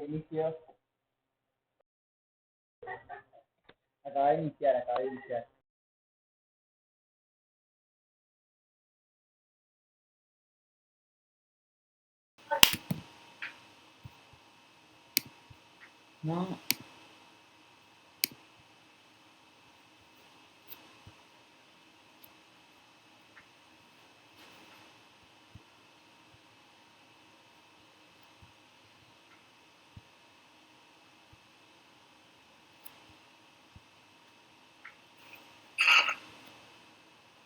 Inicio. Acaba de iniciar. No.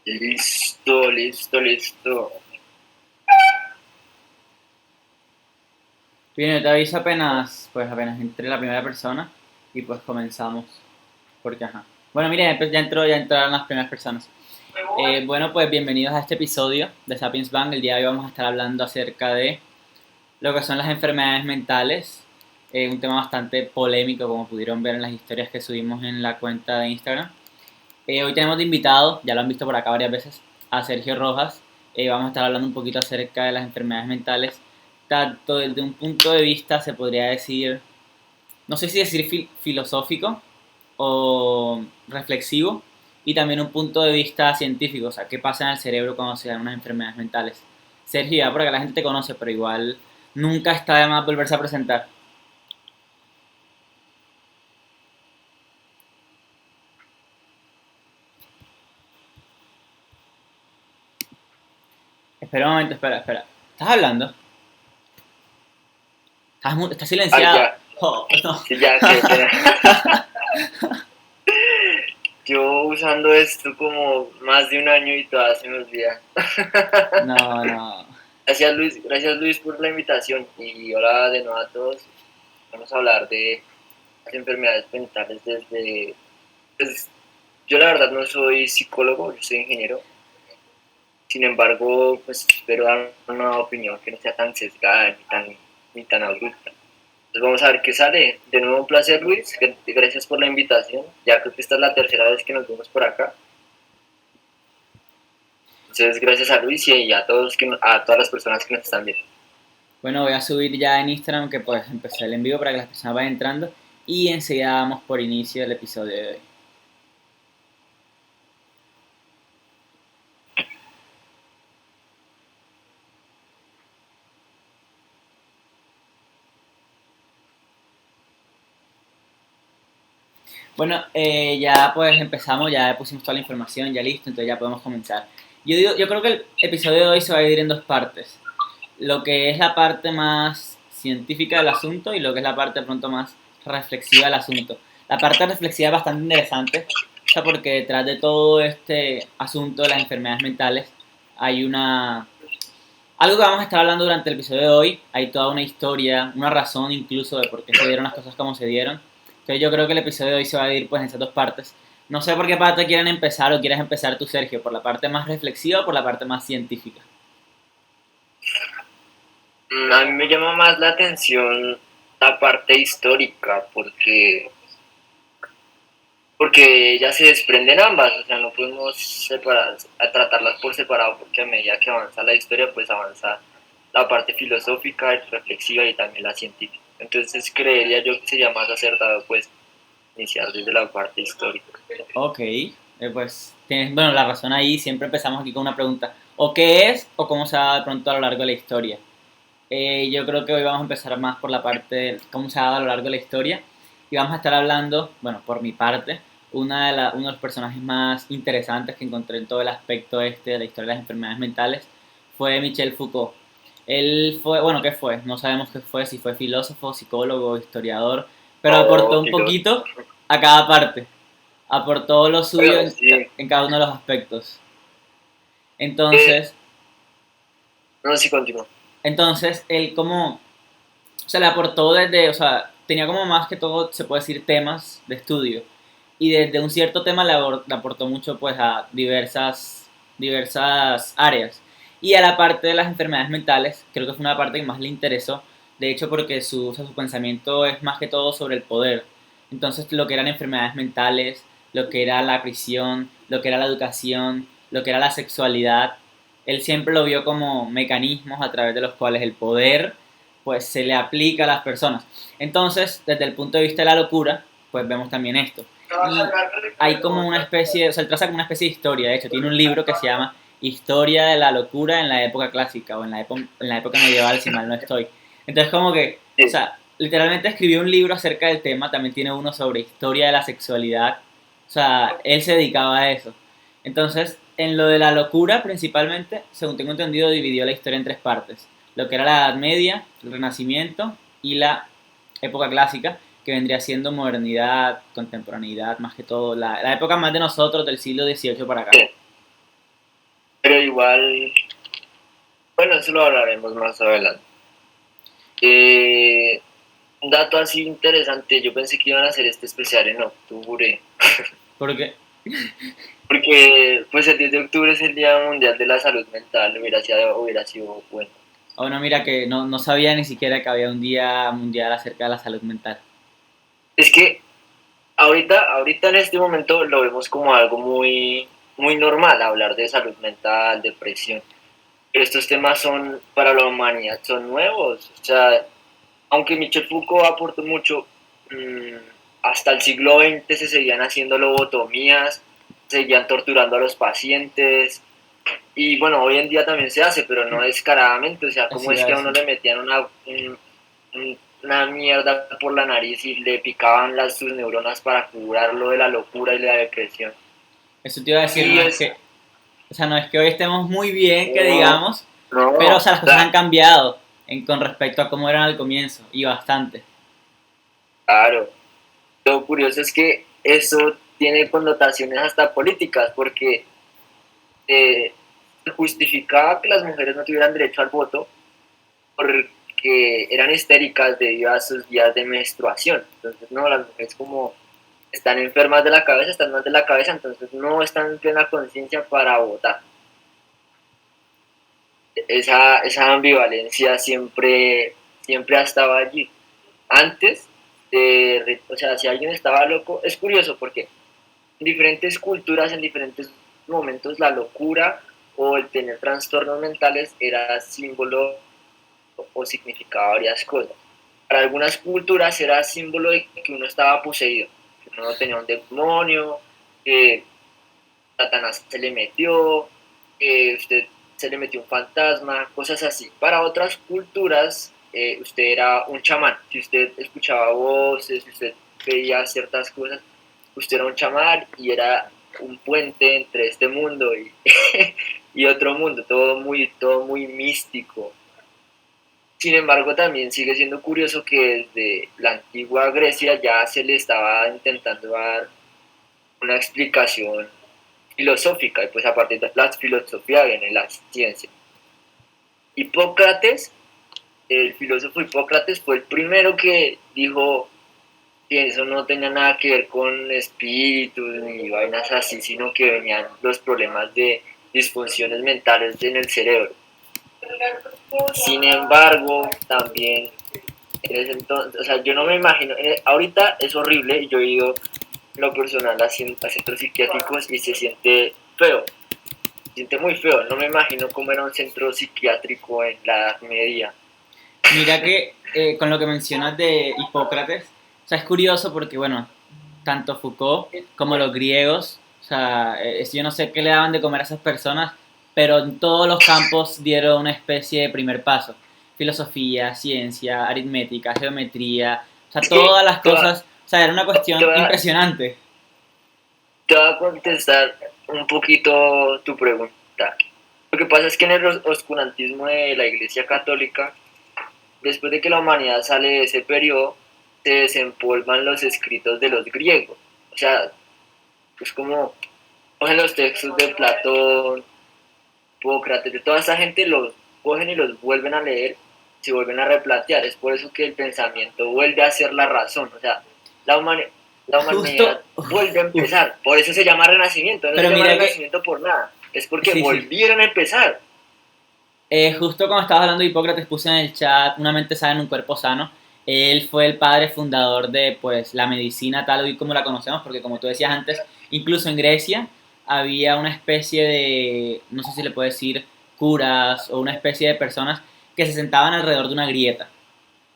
Listo, listo, listo. Bien, te aviso apenas entre la primera persona y pues comenzamos. Porque ajá. Bueno, mire, pues ya entraron las primeras personas. Bueno, pues bienvenidos a este episodio de Sapiens Bang. El día de hoy vamos a estar hablando acerca de lo que son las enfermedades mentales. Un tema bastante polémico, como pudieron ver en las historias que subimos en la cuenta de Instagram. Hoy tenemos de invitado, ya lo han visto por acá varias veces, a Sergio Rojas. Vamos a estar hablando un poquito acerca de las enfermedades mentales, tanto desde un punto de vista, se podría decir, no sé si decir filosófico o reflexivo, y también un punto de vista científico, o sea, qué pasa en el cerebro cuando se dan unas enfermedades mentales. Sergio, ya por acá la gente te conoce, pero igual nunca está de más volverse a presentar. Espera un momento, espera. ¿Estás hablando? ¿Estás Ah, silenciado? ya. Oh, no. Sí, ya, qué pena. Yo usando esto como más de un año y todavía se me olvida. No. Gracias Luis por la invitación. Y hola de nuevo a todos. Vamos a hablar de las enfermedades mentales desde... Pues, yo la verdad no soy psicólogo, yo soy ingeniero. Sin embargo, pues espero dar una opinión que no sea tan sesgada ni tan abrupta. Pues vamos a ver qué sale. De nuevo un placer, Luis. Gracias por la invitación. Ya creo que esta es la tercera vez que nos vemos por acá. Entonces, gracias a Luis y a todas las personas que nos están viendo. Bueno, voy a subir ya en Instagram que pues empecé el envío para que las personas vayan entrando y enseguida damos por inicio el episodio de hoy. Bueno, ya pues empezamos, ya pusimos toda la información, ya listo, entonces ya podemos comenzar. Yo creo que el episodio de hoy se va a dividir en dos partes. Lo que es la parte más científica del asunto y lo que es la parte de pronto más reflexiva del asunto. La parte reflexiva es bastante interesante, o sea, porque detrás de todo este asunto de las enfermedades mentales hay algo que vamos a estar hablando durante el episodio de hoy. Hay toda una historia, una razón incluso de por qué se dieron las cosas como se dieron. Entonces yo creo que el episodio de hoy se va a dividir pues en esas dos partes. No sé por qué parte quieren empezar o quieres empezar tú, Sergio, por la parte más reflexiva o por la parte más científica. A mí me llama más la atención la parte histórica porque ya se desprenden ambas, o sea, no podemos tratarlas por separado porque a medida que avanza la historia, pues avanza la parte filosófica, reflexiva y también la científica. Entonces creería yo que sería más acertado pues iniciar desde la parte histórica. Ok, pues tienes, bueno, la razón ahí, siempre empezamos aquí con una pregunta. ¿O qué es o cómo se ha dado de pronto a lo largo de la historia? Yo creo que hoy vamos a empezar más por la parte de cómo se ha dado a lo largo de la historia y vamos a estar hablando, bueno, por mi parte, uno de los personajes más interesantes que encontré en todo el aspecto este de la historia de las enfermedades mentales fue Michel Foucault. Él fue, bueno, ¿qué fue? No sabemos qué fue, si fue filósofo, psicólogo, historiador, pero aportó Oh, un poquito filósofo. a cada parte, aportó lo suyo Bueno, sí. en cada uno de los aspectos. Eh, Entonces, no, sí, continúo. entonces él como se le aportó desde, o sea, tenía como más que todo, se puede decir, temas de estudio. Y desde un cierto tema le aportó mucho pues a diversas áreas. Y a la parte de las enfermedades mentales, creo que fue una parte que más le interesó, de hecho porque o sea, su pensamiento es más que todo sobre el poder. Entonces lo que eran enfermedades mentales, lo que era la prisión, lo que era la educación, lo que era la sexualidad, él siempre lo vio como mecanismos a través de los cuales el poder pues se le aplica a las personas. Entonces, desde el punto de vista de la locura, pues vemos también esto. Y hay como una especie, o sea, él traza como una especie de historia, de hecho, tiene un libro que se llama Historia de la locura en la época clásica, o en la época medieval, si mal no estoy. Entonces, como que, o sea, literalmente escribió un libro acerca del tema, también tiene uno sobre historia de la sexualidad, o sea, él se dedicaba a eso. Entonces, en lo de la locura, principalmente, según tengo entendido, dividió la historia en tres partes. Lo que era la Edad Media, el Renacimiento y la época clásica, que vendría siendo modernidad, contemporaneidad, más que todo, la época más de nosotros, del siglo XVIII para acá. Sí, pero igual, bueno, eso lo hablaremos más adelante. Un dato así interesante, yo pensé que iban a hacer este especial en octubre, Porque, porque pues el 10 de octubre es el Día Mundial de la Salud Mental, hubiera sido bueno. oh no, mira que no sabía ni siquiera que había un día mundial acerca de la salud mental. Es que ahorita en este momento lo vemos como algo muy normal, hablar de salud mental, depresión. Pero estos temas son, para la humanidad, son nuevos. O sea, aunque Michel Foucault aportó mucho, hasta el siglo XX se seguían haciendo lobotomías, seguían torturando a los pacientes. Y bueno, hoy en día también se hace, pero no descaradamente. O sea, ¿cómo Así es va que a eso. uno le metían una mierda por la nariz y le picaban sus neuronas para curarlo de la locura y la depresión? Eso te iba a decir, Y no es es, que, o sea, no es que hoy estemos muy bien, que no, digamos, no, pero, o o sea, las cosas han sea, cambiado con respecto a cómo eran al comienzo, y bastante. claro. Lo curioso es que eso tiene connotaciones hasta políticas, porque eh, justificaba que las mujeres no tuvieran derecho al voto porque eran histéricas debido a sus días de menstruación. Entonces, no, las mujeres como están enfermas de la cabeza, están mal de la cabeza, entonces no están en plena conciencia para votar. Esa ambivalencia siempre ha estado allí. Antes, o sea, si alguien estaba loco, es curioso porque en diferentes culturas, en diferentes momentos, la locura o el tener trastornos mentales era símbolo o significaba varias cosas. Para algunas culturas era símbolo de que uno estaba poseído, que uno tenía un demonio, que Satanás se le metió, que usted se le metió un fantasma, cosas así. Para otras culturas, usted era un chamán. Si usted escuchaba voces, si usted veía ciertas cosas, usted era un chamán y era un puente entre este mundo y otro mundo, todo muy místico. Sin embargo, también sigue siendo curioso que desde la antigua Grecia ya se le estaba intentando dar una explicación filosófica, y pues a partir de la filosofía viene la ciencia. Hipócrates, el filósofo Hipócrates, fue el primero que dijo que eso no tenía nada que ver con espíritus ni vainas así, sino que venían los problemas de disfunciones mentales en el cerebro. Sin embargo, también en ese entonces, o sea, yo no me imagino, ahorita es horrible, yo he ido en lo personal a centros psiquiátricos y se siente muy feo, no me imagino cómo era un centro psiquiátrico en la Edad Media. Mira que con lo que mencionas de Hipócrates, o sea, es curioso porque, bueno, tanto Foucault como los griegos, o sea, yo no sé qué le daban de comer a esas personas, pero en todos los campos dieron una especie de primer paso. Filosofía, ciencia, aritmética, geometría, o sea, Es que todas las cosas, o sea, era una te cuestión voy a, impresionante. te voy a contestar un poquito tu pregunta. Lo que pasa es que en el oscurantismo de la Iglesia Católica, después de que la humanidad sale de ese periodo, se desempolvan los escritos de los griegos. O sea, es como cogen los textos de Platón, Hipócrates, de toda esa gente, los cogen y los vuelven a leer, se vuelven a replantear. Es por eso que el pensamiento vuelve a ser la razón. O sea, la, humani- la Justo, humanidad vuelve a uf, empezar. Por eso se llama renacimiento. No se pero llama mira que, renacimiento por nada. Es porque sí, sí. volvieron a empezar. Justo cuando estabas hablando de Hipócrates puse en el chat Una mente sana en un cuerpo sano. Él fue el padre fundador de pues la medicina tal hoy como la conocemos, porque como tú decías antes, incluso en Grecia había una especie de, no sé si le puedo decir, curas o una especie de personas que se sentaban alrededor de una grieta.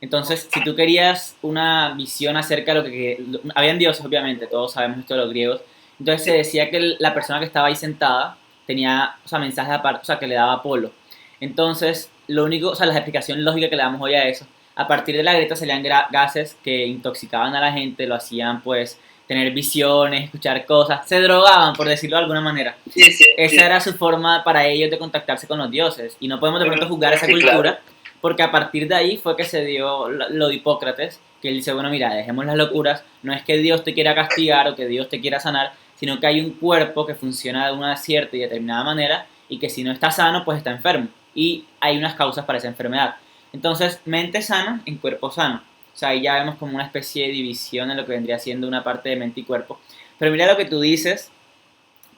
Entonces, si tú querías una visión acerca de lo que... Habían dioses, obviamente, todos sabemos esto de los griegos. Entonces se decía que la persona que estaba ahí sentada tenía, o sea, mensajes aparte, o sea, que le daba Apolo. Entonces, lo único, o sea, la explicación lógica que le damos hoy a eso, a partir de la grieta salían gases que intoxicaban a la gente, lo hacían, pues, tener visiones, escuchar cosas, se drogaban, por decirlo de alguna manera. Sí, sí, sí. Esa era su forma para ellos de contactarse con los dioses. Y no podemos de pronto juzgar esa Sí, cultura, claro. porque a partir de ahí fue que se dio lo de Hipócrates, que él dice, bueno, mira, dejemos las locuras, no es que Dios te quiera castigar o que Dios te quiera sanar, sino que hay un cuerpo que funciona de una cierta y determinada manera y que si no está sano, pues está enfermo. Y hay unas causas para esa enfermedad. Entonces, mente sana en cuerpo sano. O sea, ahí ya vemos como una especie de división en lo que vendría siendo una parte de mente y cuerpo. Pero mira lo que tú dices,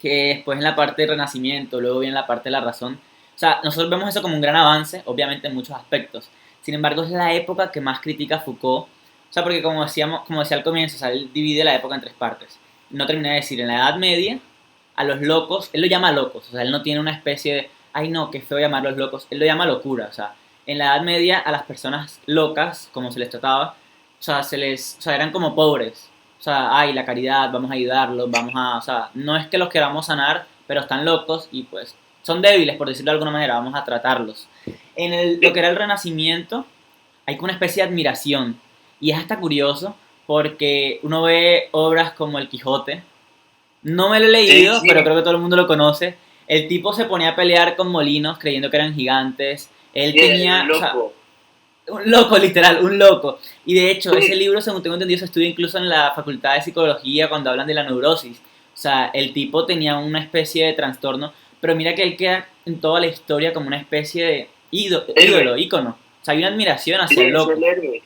que después en la parte de renacimiento, luego viene la parte de la razón. O sea, nosotros vemos eso como un gran avance, obviamente en muchos aspectos. Sin embargo, es la época que más critica Foucault. O sea, porque como decíamos, como decía al comienzo, o sea, él divide la época en tres partes. No terminé de decir, en la Edad Media, a los locos, él lo llama locos, o sea, él no tiene una especie de, ay no, qué feo llamarlos locos, él lo llama locura, o sea, en la Edad Media a las personas locas, como se les trataba, o sea, o sea, eran como pobres, o sea, ay, la caridad, vamos a ayudarlos, vamos a, o sea, no es que los queramos sanar, pero están locos y pues son débiles, por decirlo de alguna manera, vamos a tratarlos. Lo que era el Renacimiento, hay como una especie de admiración, y es hasta curioso, porque uno ve obras como El Quijote, no me lo he Sí, leído, pero sí. creo que todo el mundo lo conoce. El tipo se ponía a pelear con molinos creyendo que eran gigantes. Él Bien, tenía, o sea, loco. un loco, literal, un loco. Y de hecho, ese Uy, libro, según tengo entendido, se estudia incluso en la Facultad de Psicología cuando hablan de la neurosis. O sea, el tipo tenía una especie de trastorno, pero mira que él queda en toda la historia como una especie de ídolo, héroe. ícono. O sea, hay una admiración Sí, hacia el es el loco. héroe.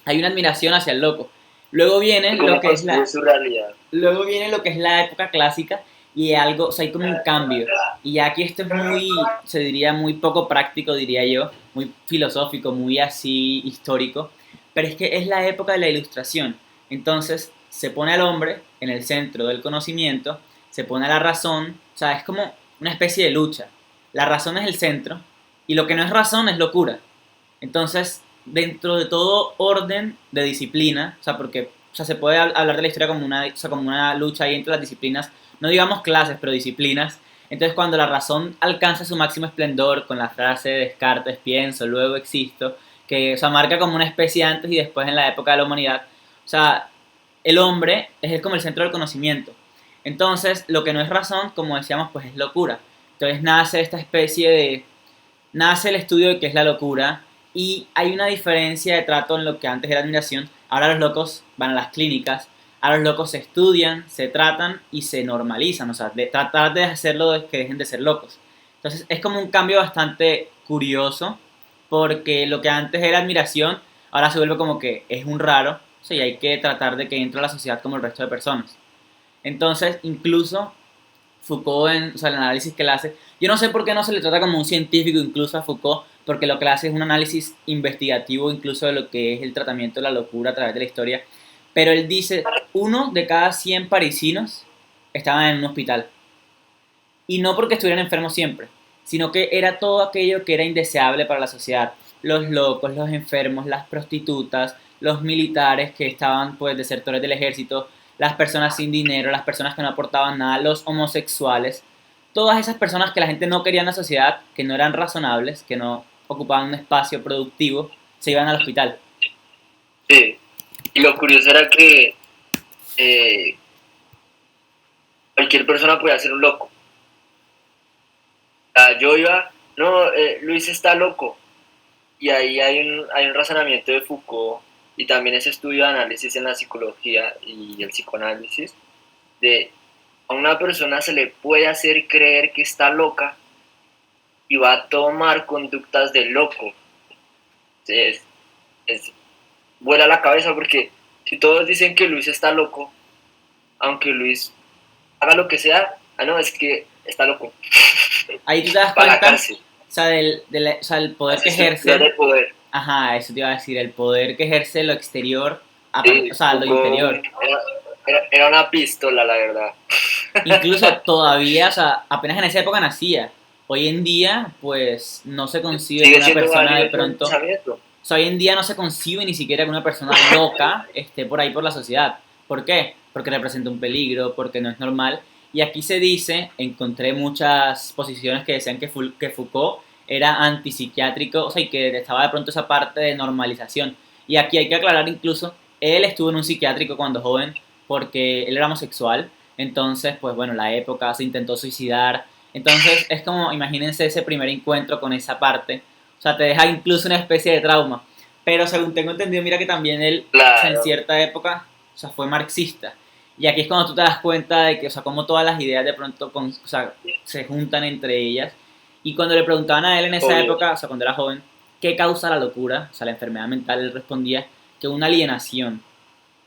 Hay una admiración hacia el loco. Luego viene Y lo cómo que es construye la su realidad. Luego viene lo que es la época clásica y algo, o sea, hay como un cambio. Y ya aquí esto es muy, se diría, muy poco práctico, diría yo, muy filosófico, muy así histórico. Pero es que es la época de la ilustración. Entonces se pone al hombre en el centro del conocimiento, se pone a la razón, o sea, es como una especie de lucha. La razón es el centro y lo que no es razón es locura. Entonces, dentro de todo orden de disciplina, o sea, porque o sea, se puede hablar de la historia como una, o sea, como una lucha ahí entre las disciplinas, no digamos clases, pero disciplinas. Entonces, cuando la razón alcanza su máximo esplendor con la frase de Descartes, pienso, luego existo, que o sea, marca como una especie antes y después en la época de la humanidad, o sea, el hombre es como el centro del conocimiento. Entonces, lo que no es razón, como decíamos, pues es locura. Entonces nace esta especie de nace el estudio de qué es la locura y hay una diferencia de trato en lo que antes era admiración. Ahora los locos van a las clínicas, ahora los locos se estudian, se tratan y se normalizan, o sea, de tratar de hacerlo de que dejen de ser locos. Entonces es como un cambio bastante curioso porque lo que antes era admiración, ahora se vuelve como que es un raro, o sea, y hay que tratar de que entre a la sociedad como el resto de personas. Entonces, incluso Foucault, o sea, el análisis que él hace. Yo no sé por qué no se le trata como un científico incluso a Foucault, porque lo que él hace es un análisis investigativo incluso de lo que es el tratamiento de la locura a través de la historia. Pero él dice, uno de cada 100 parisinos estaban en un hospital. Y no porque estuvieran enfermos siempre, sino que era todo aquello que era indeseable para la sociedad. Los locos, los enfermos, las prostitutas, los militares que estaban pues desertores del ejército, las personas sin dinero, las personas que no aportaban nada, los homosexuales, todas esas personas que la gente no quería en la sociedad, que no eran razonables, que no ocupaban un espacio productivo, se iban al hospital. Sí. Y lo curioso era que eh, cualquier persona podía ser un loco. O sea, yo iba, no, Luis está loco. Y ahí hay un razonamiento de Foucault y también ese estudio de análisis en la psicología y el psicoanálisis de a una persona se le puede hacer creer que está loca y va a tomar conductas de loco. Es, es, vuela la cabeza porque si todos dicen que Luis está loco, aunque Luis haga lo que sea, ah no, es que está loco, Ahí tú te das va a la cuenta, cárcel. o sea, o sea, el poder Las que estructuras de ejerce. poder. Ajá, eso te iba a decir, el poder que ejerce lo exterior, o Sí, sea, lo Foucault interior. era una pistola, la verdad. Incluso todavía, o sea, apenas en esa época nacía. Hoy en día, pues, no se concibe que Sigue una siendo persona de válido ese pronto, pensamiento. O sea, hoy en día no se concibe ni siquiera que una persona loca esté por ahí por la sociedad. ¿Por qué? Porque representa un peligro, porque no es normal. Y aquí se dice, encontré muchas posiciones que decían que Foucault era antipsiquiátrico, o sea, y que estaba de pronto esa parte de normalización. Y aquí hay que aclarar incluso, él estuvo en un psiquiátrico cuando joven porque él era homosexual, entonces, pues bueno, la época se intentó suicidar, entonces es como, imagínense ese primer encuentro con esa parte, o sea, te deja incluso una especie de trauma. Pero según tengo entendido, mira que también él, o sea, en Claro, cierta época, o sea, fue marxista. Y aquí es cuando tú te das cuenta de que, o sea, como todas las ideas de pronto o sea, se juntan entre ellas. Y cuando le preguntaban a él en esa obvio. época, o sea, cuando era joven, ¿qué causa la locura? O sea, la enfermedad mental, él respondía que una alienación.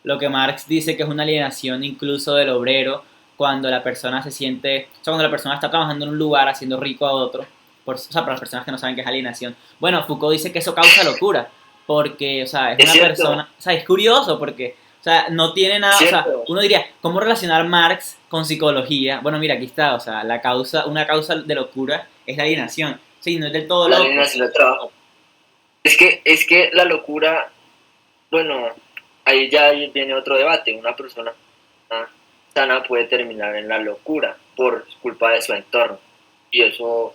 Lo que Marx dice que es una alienación incluso del obrero cuando la persona se siente, o sea, cuando la persona está trabajando en un lugar haciendo rico a otro, o sea, para las personas que no saben qué es alienación. Bueno, Foucault dice que eso causa locura, porque, o sea, es Es una cierto, persona, o sea, es curioso porque, o sea, no tiene es nada, o sea, cierto. uno diría, ¿cómo relacionar Marx con psicología? Bueno, mira, aquí está, o sea, la causa, una causa de locura es la alienación. Sí, no es del todo La loco. alienación del trabajo. Es que la locura, bueno, ahí ya viene otro debate. Una persona sana puede terminar en la locura por culpa de su entorno. Y eso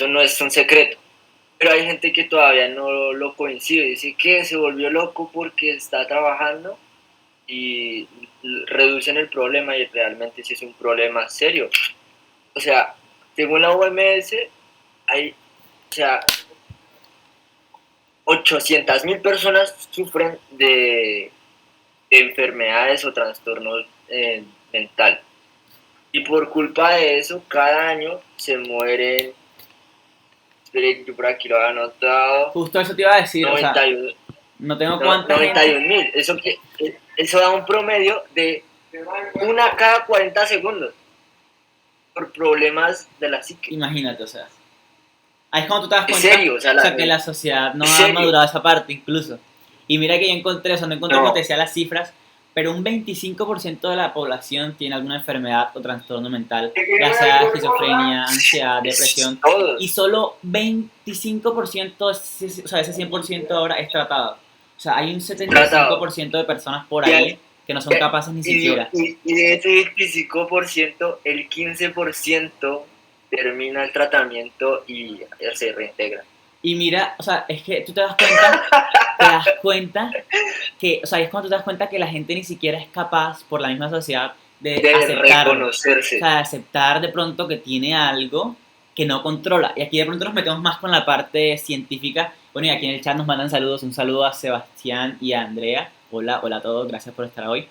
no es un secreto. Pero hay gente que todavía no lo coincide. Dice que se volvió loco porque está trabajando y reducen el problema y realmente sí es un problema serio. O sea, según la OMS, hay, o sea, 800.000 personas sufren de enfermedades o trastornos mental. Y por culpa de eso, cada año se mueren, espere, yo por aquí lo he anotado, Justo eso te iba a decir, o sea, 91, no tengo no, cuánta gente. 91.000. Eso da un promedio de una cada 40 segundos por problemas de la psique. Imagínate, o sea. Ahí es cuando tú te das Es cuenta, serio, o sea, o sea, que la sociedad no es ha serio. madurado esa parte incluso. Y mira que yo encontré, o sea, no encontré como te No, decía las cifras, pero un 25% de la población tiene alguna enfermedad o trastorno mental, ya sea esquizofrenia, ansiedad, es depresión, y todos solo 25%, o sea, ese 100% ahora es tratado. O sea, hay un tratado. 75% de personas por Y, ahí que no son capaces ni siquiera. y de ese 25%, el 15% termina el tratamiento y se reintegra. Y mira, o sea, es que tú te das cuenta que, o sea, es cuando tú te das cuenta que la gente ni siquiera es capaz, por la misma sociedad, de De aceptarlo. O reconocerse. sea, de aceptar de pronto que tiene algo que no controla. Y aquí de pronto nos metemos más con la parte científica. Bueno, y aquí en el chat nos mandan saludos. Un saludo a Sebastián y a Andrea. Hola, hola a todos, gracias por estar hoy.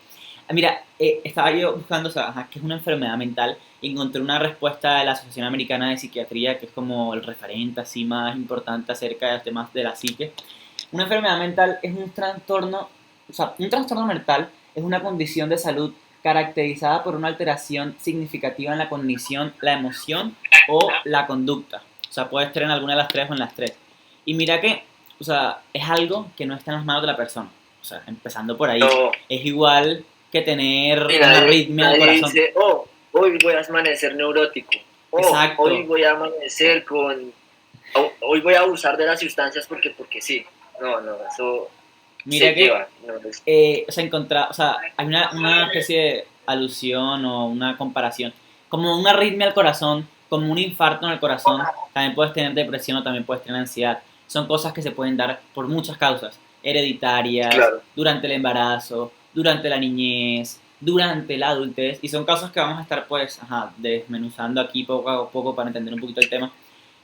Mira, estaba yo buscando, o sea, ajá, qué es una enfermedad mental, y encontré una respuesta de la Asociación Americana de Psiquiatría, que es como el referente así más importante acerca de los temas de la psique. Una enfermedad mental es un trastorno, o sea, un trastorno mental es una condición de salud caracterizada por una alteración significativa en la cognición, la emoción o la conducta. O sea, puede estar en alguna de las tres o en las tres. Y mira que, o sea, es algo que no está en las manos de la persona. O sea, empezando por ahí. No, Es igual que tener y una nadie, arritmia al nadie corazón. dice, oh, hoy voy a amanecer neurótico. Oh, hoy Exacto. voy a amanecer con... Hoy voy a abusar de las sustancias porque sí. No, no, eso se Mira que, lleva. No, o sea, hay una especie de alusión o una comparación. Como una arritmia al corazón, como un infarto en el corazón, también puedes tener depresión o también puedes tener ansiedad. Son cosas que se pueden dar por muchas causas, hereditarias, claro, durante el embarazo, durante la niñez, durante la adultez, y son causas que vamos a estar pues, ajá, desmenuzando aquí poco a poco para entender un poquito el tema.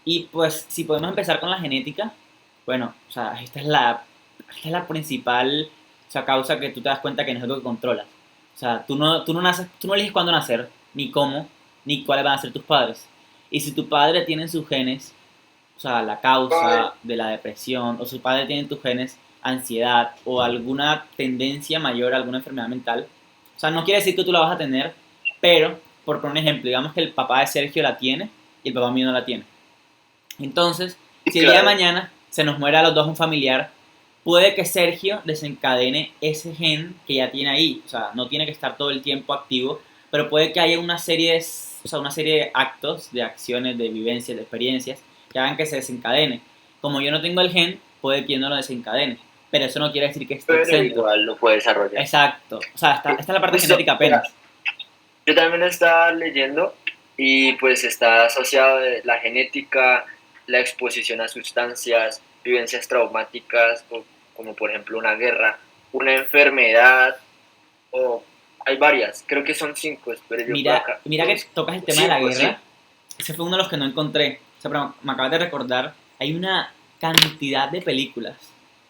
Y pues, si podemos empezar con la genética, bueno, o sea, esta es la principal, o sea, causa que tú te das cuenta que no es algo que controlas. O sea, tú no naces, tú no eliges cuándo nacer, ni cómo, ni cuáles van a ser tus padres. Y si tu padre tiene en sus genes, o sea, la causa de la depresión, o su padre tiene en tus genes ansiedad o alguna tendencia mayor a alguna enfermedad mental, o sea, no quiere decir que tú la vas a tener, pero, por poner un ejemplo, digamos que el papá de Sergio la tiene y el papá mío no la tiene. Entonces, si el día de claro, mañana se nos muere a los dos un familiar, puede que Sergio desencadene ese gen que ya tiene ahí. O sea, no tiene que estar todo el tiempo activo, pero puede que haya una serie de actos, de acciones, de vivencias, de experiencias que hagan que se desencadene. Como yo no tengo el gen, puede que no lo desencadene, pero eso no quiere decir que esté pero exento. igual lo puede desarrollar. Exacto, o sea, esta es la parte Justo, genética apenas. yo también estaba leyendo y pues está asociado de la genética, la exposición a sustancias, vivencias traumáticas, como por ejemplo una guerra, una enfermedad, o hay varias, creo que son 5, espero yo por acá. Mira que tocas el tema de la 5, sí. guerra, ese fue uno de los que no encontré, o sea, pero me acabas de recordar, hay una cantidad de películas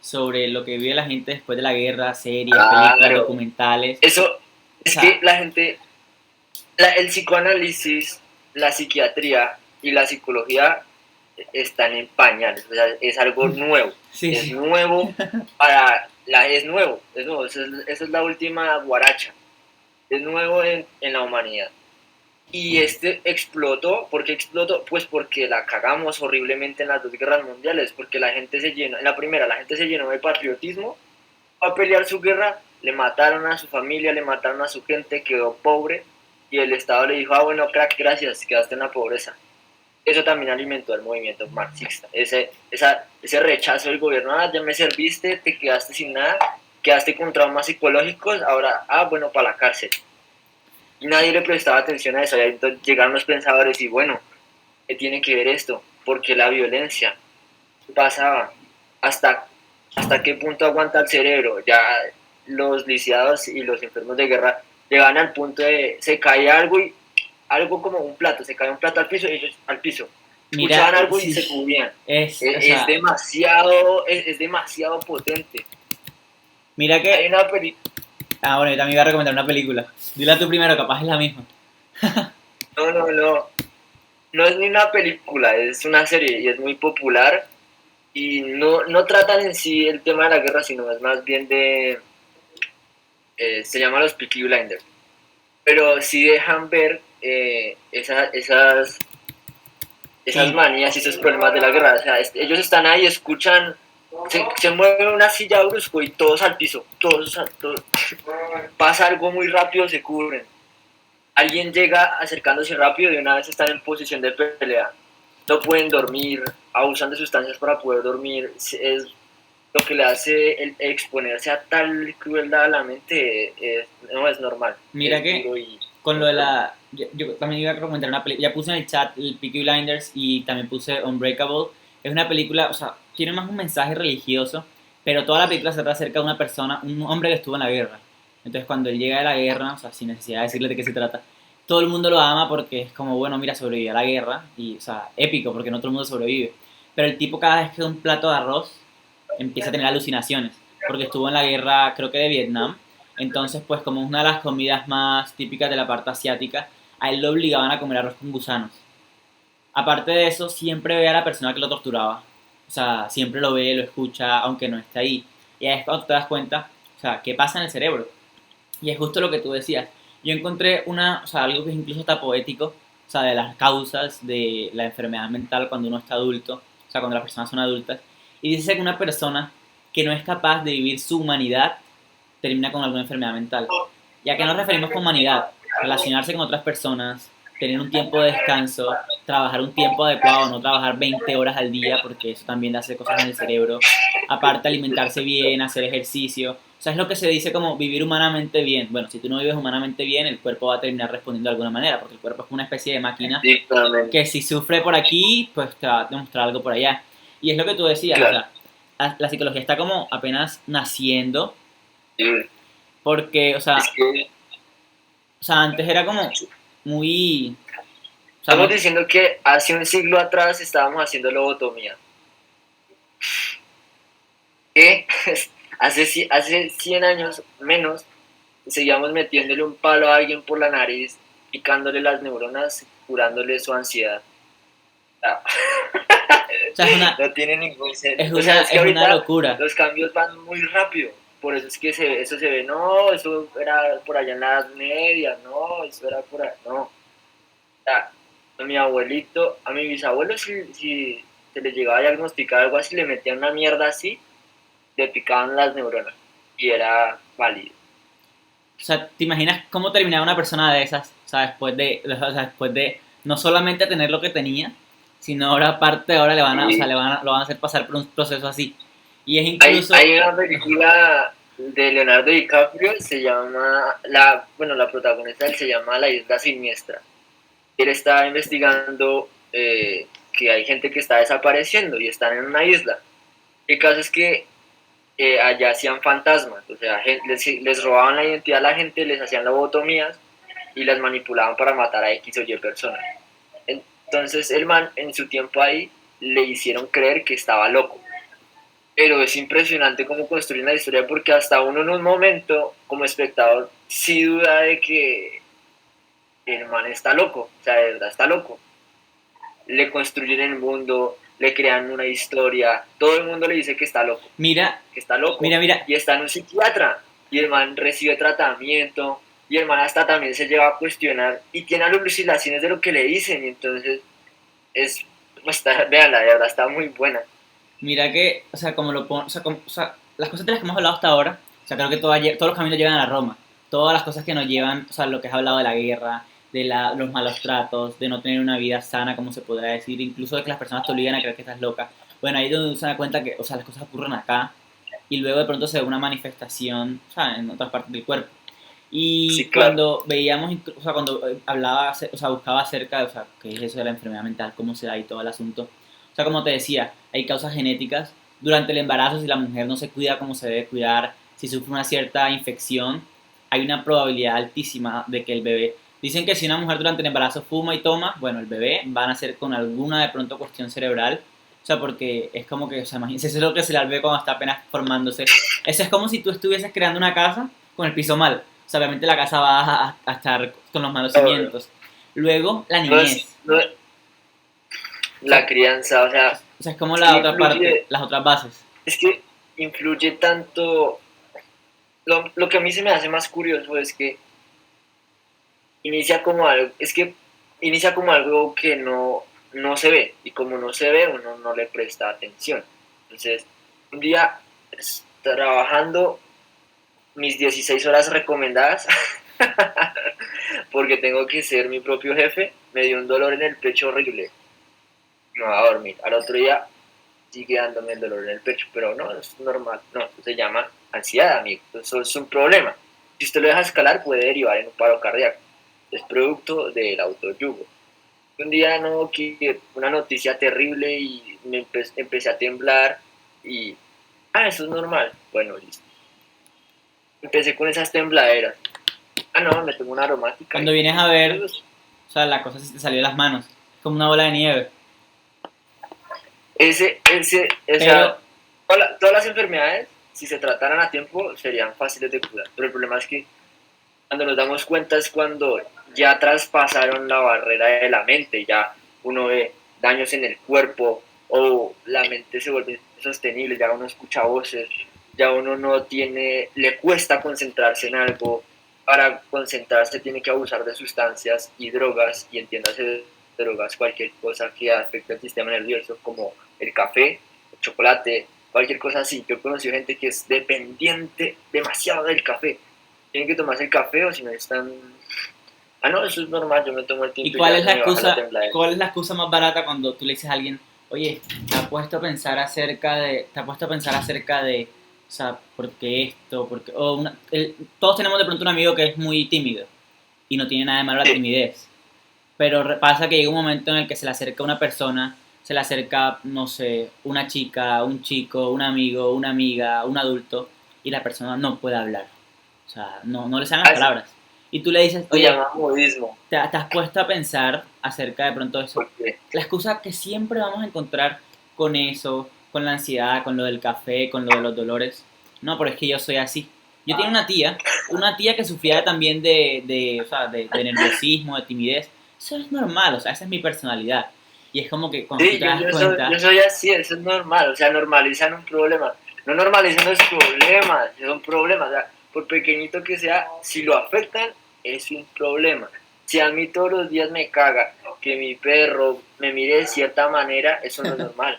sobre lo que vive la gente después de la guerra, series, películas, Claro, documentales, eso o es sea, que la gente, el psicoanálisis, la psiquiatría y la psicología están en pañales, o sea, es algo nuevo, sí, es sí, nuevo es nuevo, esa es la última guaracha, es nuevo en la humanidad. Y este explotó, ¿por qué explotó? Pues porque la cagamos horriblemente en las 2 guerras mundiales, porque la gente se llenó, en la primera la gente se llenó de patriotismo, a pelear su guerra, le mataron a su familia, le mataron a su gente, quedó pobre, y el Estado le dijo, bueno, crack, gracias, quedaste en la pobreza. Eso también alimentó el movimiento marxista, ese rechazo del gobierno, ya me serviste, te quedaste sin nada, quedaste con traumas psicológicos, ahora, bueno, para la cárcel. Y nadie le prestaba atención a eso, y entonces llegaron los pensadores y bueno, ¿qué tiene que ver esto? Porque la violencia pasaba, hasta, hasta qué punto aguanta el cerebro, ya los lisiados y los enfermos de guerra llegaban al punto de, se caía algo y algo como un plato, se caía un plato al piso y ellos al piso. mira, Escuchaban algo y sí, se cubrían. o Es sea, demasiado, es demasiado potente. mira Hay que, una película, bueno, yo también iba a recomendar una película, dila tú primero, capaz es la misma. no es ni una película, es una serie y es muy popular y no tratan en sí el tema de la guerra, sino es más bien de, se llama los Peaky Blinders, pero sí dejan ver esas Sí, manías y esos problemas de la guerra. O sea, ellos están ahí, escuchan, se mueve una silla brusco y todos al piso, todos, pasa algo muy rápido, se cubren. Alguien llega acercándose rápido y de una vez están en posición de pelea. No pueden dormir, abusan de sustancias para poder dormir. Es lo que le hace el exponerse a tal crueldad a la mente, no es normal, mira es que duro y con lo de enfermo. la, yo también iba a recomendar una película, ya puse en el chat el Peaky Blinders y también puse Unbreakable, es una película, o sea, tiene más un mensaje religioso, pero toda la película se trata acerca de una persona, un hombre que estuvo en la guerra. Entonces cuando él llega de la guerra, o sea, sin necesidad de decirle de qué se trata, todo el mundo lo ama porque es como, bueno, mira, sobrevivió a la guerra y, o sea, épico porque no todo el mundo sobrevive. Pero el tipo cada vez que da un plato de arroz empieza a tener alucinaciones porque estuvo en la guerra, creo que de Vietnam. Entonces, pues como una de las comidas más típicas de la parte asiática, a él lo obligaban a comer arroz con gusanos. Aparte de eso, siempre ve a la persona que lo torturaba. O sea, siempre lo ve, lo escucha, aunque no esté ahí. Y ahí es cuando te das cuenta, o sea, qué pasa en el cerebro. Y es justo lo que tú decías. Yo encontré o sea, algo que es incluso está poético, o sea, de las causas de la enfermedad mental cuando uno está adulto, o sea, cuando las personas son adultas. Y dice que una persona que no es capaz de vivir su humanidad termina con alguna enfermedad mental. ¿Y a qué nos referimos con humanidad? Relacionarse con otras personas, tener un tiempo de descanso, trabajar un tiempo adecuado, no trabajar 20 horas al día porque eso también hace cosas en el cerebro. Aparte, alimentarse bien, hacer ejercicio. O sea, es lo que se dice como vivir humanamente bien. Bueno, si tú no vives humanamente bien, el cuerpo va a terminar respondiendo de alguna manera, porque el cuerpo es una especie de máquina que si sufre por aquí, pues te va a demostrar algo por allá. Y es lo que tú decías, o Claro, sea, la psicología está como apenas naciendo, sí, porque, es que o sea, antes era como muy, o sea, estamos muy, diciendo que hace un siglo atrás estábamos haciendo lobotomía. ¿Qué? Hace 100 años menos seguíamos metiéndole un palo a alguien por la nariz, picándole las neuronas, curándole su ansiedad. Ah, o sea, no tiene ningún sentido. O sea, es que es una ahorita locura. los cambios van muy rápido. Por eso es que eso se ve, no, eso era por allá en la Edad Media, no, eso era por allá, no. O sea, a mi abuelito, a mi bisabuelo, si se le llegaba a diagnosticar algo así, le metían una mierda así, le picaban las neuronas y era válido. O sea, ¿te imaginas cómo terminaba una persona de esas? O sea, después de no solamente tener lo que tenía, sino ahora aparte, ahora le van a, o sea, Y lo van a hacer pasar por un proceso así. Y es Hay, incluso... hay una película de Leonardo DiCaprio, se llama, bueno, la protagonista se llama La Isla Siniestra. Él está investigando que hay gente que está desapareciendo y están en una isla. El caso es que allá hacían fantasmas, o sea, les robaban la identidad a la gente, les hacían lobotomías y las manipulaban para matar a X o Y personas. Entonces el man en su tiempo ahí le hicieron creer que estaba loco. Pero es impresionante cómo construyen la historia porque hasta uno en un momento como espectador sí duda de que el man está loco, o sea, de verdad está loco. Le construyen el mundo, le crean una historia, todo el mundo le dice Mira, que está loco, mira. y está en un psiquiatra, y el man recibe tratamiento, y el man hasta también se lleva a cuestionar, y tiene alucinaciones de lo que le dicen, y entonces es, vean, la verdad está muy buena. Mira que, o sea, como lo pon, o sea, las cosas de las que hemos hablado hasta ahora, o sea, creo que todos los caminos llevan a Roma. Todas las cosas que nos llevan, o sea, lo que has hablado de la guerra, de los malos tratos, de no tener una vida sana, como se podrá decir, incluso de que las personas te obligan a creer que estás loca. Bueno, ahí es donde uno se da cuenta que, o sea, las cosas ocurren acá y luego de pronto se ve una manifestación, o sea, en otras partes del cuerpo. Y Sí, claro. cuando veíamos, o sea, cuando hablaba, o sea, buscaba acerca de, o sea, qué es eso de la enfermedad mental, cómo se da y todo el asunto. O sea, como te decía, hay causas genéticas. Durante el embarazo, si la mujer no se cuida como se debe cuidar, si sufre una cierta infección, hay una probabilidad altísima de que el bebé... Dicen que si una mujer durante el embarazo fuma y toma, bueno, el bebé va a nacer con alguna de pronto cuestión cerebral. O sea, porque es como que, o sea, imagínense, eso es lo que se le ve cuando está apenas formándose. Eso es como si tú estuvieses creando una casa con el piso mal. O sea, obviamente la casa va a estar con los malos No, cimientos. Luego, la no es, niñez. no, O sea, la crianza, o sea, o sea, es como es la que otra parte, influye, las otras bases. es que influye tanto. Lo que a mí se me hace más curioso es que inicia como algo, es que inicia como algo que no se ve, y como no se ve, uno no le presta atención. Entonces, un día trabajando mis 16 horas recomendadas, porque tengo que ser mi propio jefe, me dio un dolor en el pecho horrible. Me voy a dormir. Al otro día sigue dándome el dolor en el pecho, pero no, es normal, no, eso se llama ansiedad, amigo, eso es un problema. Si usted lo deja escalar, puede derivar en un paro cardíaco, es producto del autoyugo. Un día no, que una noticia terrible y empecé a temblar y, eso es normal, bueno, listo. Empecé con esas tembladeras, no, me tengo una aromática Cuando y, vienes a ver, pues, o sea, la cosa se te salió de las manos. Es como una bola de nieve. o sea, Pero, todas las enfermedades, si se trataran a tiempo, serían fáciles de curar, pero el problema es que cuando nos damos cuenta es cuando ya traspasaron la barrera de la mente, ya uno ve daños en el cuerpo o la mente se vuelve sostenible, ya uno escucha voces, ya uno no tiene, le cuesta concentrarse en algo, para concentrarse tiene que abusar de sustancias y drogas, y entiéndase de drogas cualquier cosa que afecte al sistema nervioso, como el café, el chocolate, cualquier cosa así. Yo he conocido gente que es dependiente demasiado del café, tienen que tomarse el café o si no están... No, eso es normal, yo me tomo el ¿y tinto y cuál ya es se la me baja la excusa, tembladera. cuál es la excusa más barata cuando tú le dices a alguien, oye, te has puesto a pensar acerca de, te has puesto a pensar acerca de, o sea, ¿por qué esto? Porque, todos tenemos de pronto un amigo que es muy tímido y no tiene nada de malo la Sí, timidez. Pero pasa que llega un momento en el que se le acerca una persona, se le acerca, no sé, una chica, un chico, un amigo, una amiga, un adulto, y la persona no puede hablar. O sea, no le salen las eso palabras. Y tú le dices, se oye, llama modismo, te has puesto a pensar acerca de pronto de eso. porque La excusa que siempre vamos a encontrar con eso, con la ansiedad, con lo del café, con lo de los dolores. No, pero es que yo soy así. Yo tenía una tía que sufría también o sea, de nerviosismo, de timidez. Eso es normal, o sea, esa es mi personalidad. Y es como que cuando tú sí, te das yo cuenta, soy así, eso es normal, o sea, normalizan un problema. No normalizan los problemas, son problemas, o sea, por pequeñito que sea, si lo afectan, es un problema. Si a mí todos los días me caga que mi perro me mire de cierta manera, eso no es normal.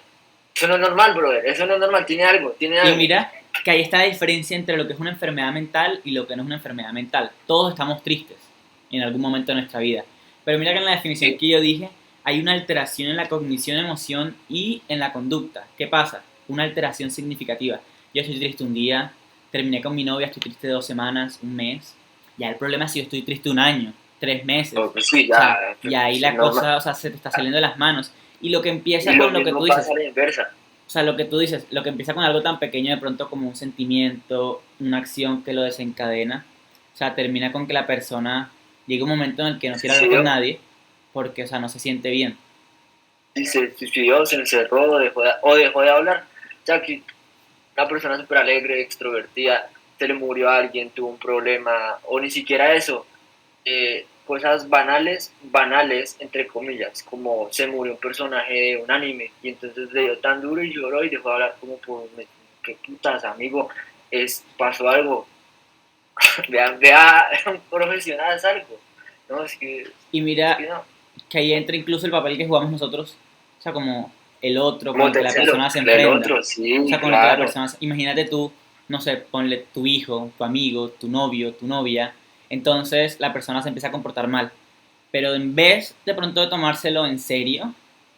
Eso no es normal, brother, eso no es normal, tiene algo, tiene y algo. mira que ahí está la diferencia entre lo que es una enfermedad mental y lo que no es una enfermedad mental. Todos estamos tristes en algún momento de nuestra vida. Pero mira que en la definición Sí, que yo dije, hay una alteración en la cognición, emoción y en la conducta. ¿Qué pasa? una alteración significativa. Yo estoy triste un día, terminé con mi novia, estoy triste 2 semanas, un mes. Ya el problema es si yo estoy triste un año, 3 meses. No, pues sí, O sea, ya, y ahí es la normal. cosa, o sea, se te está saliendo de las manos. Y lo que Y empieza lo con lo que tú mismo dices, pasa a la inversa. o sea, lo que tú dices, lo que empieza con algo tan pequeño de pronto como un sentimiento, una acción que lo desencadena, o sea, termina con que la persona llegue un momento en el que no Se quiere hablar con suicidó, nadie porque, o sea, no se siente bien. y se suicidó, se encerró, o dejó de hablar. O sea, que una persona súper alegre, extrovertida, se le murió a alguien, tuvo un problema, o ni siquiera eso, cosas banales, banales, entre comillas, como se murió un personaje de un anime, y entonces le dio tan duro y lloró y dejó de hablar como por un mes. ¿Qué putas, amigo? Pasó algo. Vea, un profesional, es algo. No, Y es que mira no. que ahí entra incluso el papel que jugamos nosotros, o sea, como el otro con Como el que la tercero, persona se el enfrenta, otro, o sí, sea, con el que la claro. persona, imagínate tú, no sé, ponle tu hijo, tu amigo, tu novio, tu novia, entonces la persona se empieza a comportar mal. Pero en vez de pronto de tomárselo en serio,